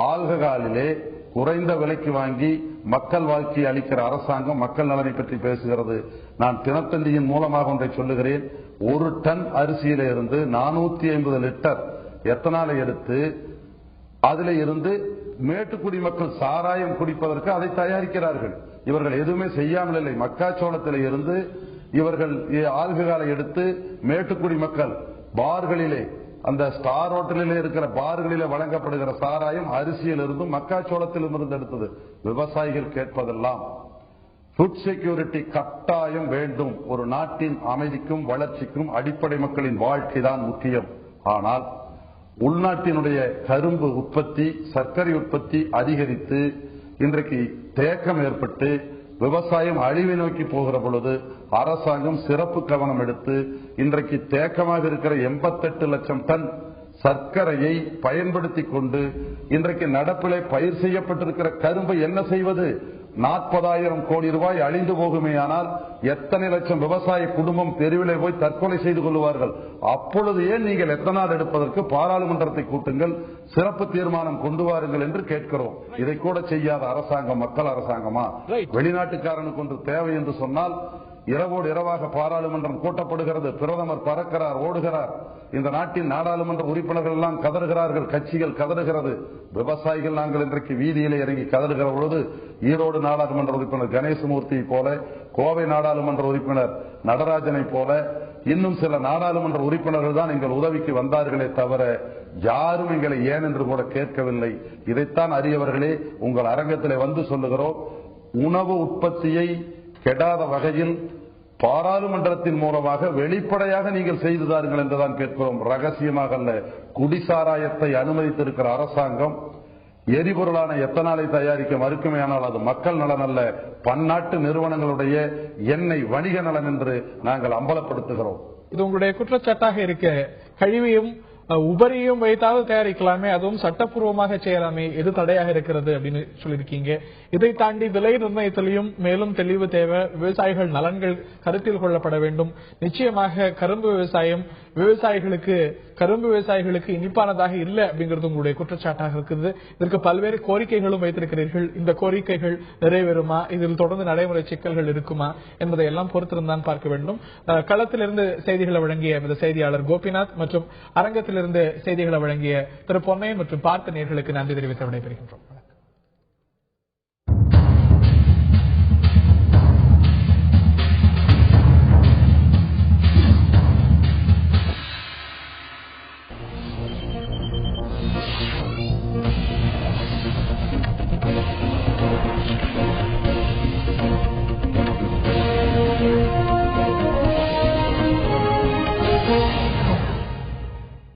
ஆல்கஹாலிலே குறைந்த விலைக்கு வாங்கி மக்கள் வாழ்க்கையை அளிக்கிற அரசாங்கம் மக்கள் நலனை பற்றி பேசுகிறது. நான் தினத்தந்தியின் மூலமாக ஒன்றை சொல்லுகிறேன். 1 டன் அரிசியில இருந்து 450 லிட்டர் எத்தனாலை எடுத்து அதில் இருந்து மேட்டுக்குடி மக்கள் சாராயம் குடிப்பதற்கு அதை தயாரிக்கிறார்கள். இவர்கள் எதுவுமே செய்யாமல் இல்லை. மக்காச்சோளத்தில இருந்து இவர்கள் ஆல்கஹாலை எடுத்து மேட்டுக்குடி மக்கள் பார்களிலே, அந்த ஸ்டார் ஹோட்டலிலே இருக்கிற பார்களிலே வழங்கப்படுகிற சாராயம் அரிசியிலிருந்தும் மக்காச்சோளத்திலும் இருந்து எடுத்தது. விவசாயிகள் கேட்பதெல்லாம் ஃபுட் செக்யூரிட்டி கட்டாயம் வேண்டும். ஒரு நாட்டின் அமைதிக்கும் வளர்ச்சிக்கும் அடிப்படை மக்களின் வாழ்க்கை தான் முக்கியம். ஆனால் உள்நாட்டினுடைய கரும்பு உற்பத்தி, சர்க்கரை உற்பத்தி அதிகரித்து இன்றைக்கு தேக்கம் ஏற்பட்டு விவசாயம் அழிவை நோக்கி போகிற பொழுது அரசாங்கம் சிறப்பு கவனம் எடுத்து இன்றைக்கு தேக்கமாக இருக்கிற 88 லட்சம் டன் சர்க்கரையை பயன்படுத்திக் கொண்டு இன்றைக்கு நடப்பிலே பயிர் செய்யப்பட்டிருக்கிற கரும்பை என்ன செய்வது? 40,000 கோடி ரூபாய் அழிந்து போகுமே. ஆனால் எத்தனை லட்சம் விவசாய குடும்பம் தெருவிலே போய் தற்கொலை செய்து கொள்வார்கள். அப்பொழுது ஏன் நீங்கள் எத்தனால் எடுப்பதற்கு பாராளுமன்றத்தை கூட்டுங்கள், சிறப்பு தீர்மானம் கொண்டு வாருங்கள் என்று கேட்கிறோம். இதை கூட செய்யாத அரசாங்கம் மக்கள் அரசாங்கமா? வெளிநாட்டுக்காரனுக்கு ஒன்று தேவை என்று சொன்னால் இரவோடு இரவாக பாராளுமன்றம் கூட்டப்படுகிறது, பிரதமர் பறக்கிறார், ஓடுகிறார், இந்த நாட்டின் நாடாளுமன்ற உறுப்பினர்கள் எல்லாம் கதறுகிறார்கள், கட்சிகள் கதறுகிறது, விவசாயிகள் நாங்கள் இன்றைக்கு வீதியிலே இறங்கி கதறுகிற பொழுது ஈரோடு நாடாளுமன்ற உறுப்பினர் கணேசமூர்த்தியை போல, கோவை நாடாளுமன்ற உறுப்பினர் நடராஜனை போல இன்னும் சில நாடாளுமன்ற உறுப்பினர்கள் தான் எங்கள் உதவிக்கு வந்தார்களே தவிர யாரும் எங்களை ஏன் என்று கூட கேட்கவில்லை. இதைத்தான் அரியவர்களே உங்கள் அரங்கத்திலே வந்து சொல்லுகிறோம். உணவு உற்பத்தியை கெடாத வகையில் பாராளுமன்றத்தின் மூலமாக வெளிப்படையாக நீங்கள் செய்து தாருங்கள் என்றுதான் கேட்கிறோம். ரகசியமாக அல்ல. குடிசாராயத்தை அனுமதித்திருக்கிற அரசாங்கம் எரிபொருளான எத்தனாலை தயாரிக்க மறுக்குமையானால் அது மக்கள் நலன் அல்ல, பன்னாட்டு நிறுவனங்களுடைய எண்ணெய் வணிக நலன் என்று நாங்கள் அம்பலப்படுத்துகிறோம். இது உங்களுடைய குற்றச்சாட்டாக இருக்க கழிவையும் உபரியும் வைத்தாவது தயாரிக்கலாமே, அதுவும் சட்டப்பூர்வமாக செய்யலாமே, எது தடையாக இருக்கிறது அப்படின்னு சொல்லியிருக்கீங்க. இதை தாண்டி விலை நிர்ணயத்திலையும் மேலும் தெளிவு தேவை. விவசாயிகள் நலன்கள் கருத்தில் கொள்ளப்பட வேண்டும். நிச்சயமாக கரும்பு விவசாயிகளுக்கு இனிப்பானதாக இல்லை அப்படிங்கிறது உங்களுடைய குற்றச்சாட்டாக இருக்குது. இதற்கு பல்வேறு கோரிக்கைகளும் வைத்திருக்கிறீர்கள். இந்த கோரிக்கைகள் நிறைவேறுமா, இதில் தொடர்ந்து நடைமுறை சிக்கல்கள் இருக்குமா என்பதை எல்லாம் பொறுத்திருந்தான் பார்க்க வேண்டும். களத்திலிருந்து செய்திகளை வழங்கிய செய்தியாளர் கோபிநாத் மற்றும் அரங்கத்திலிருந்து செய்திகளை வழங்கிய திரு பொன்னையன் மற்றும் பார்த்த நேயர்களுக்கு நன்றி தெரிவித்து விடைபெறுகின்றோம்.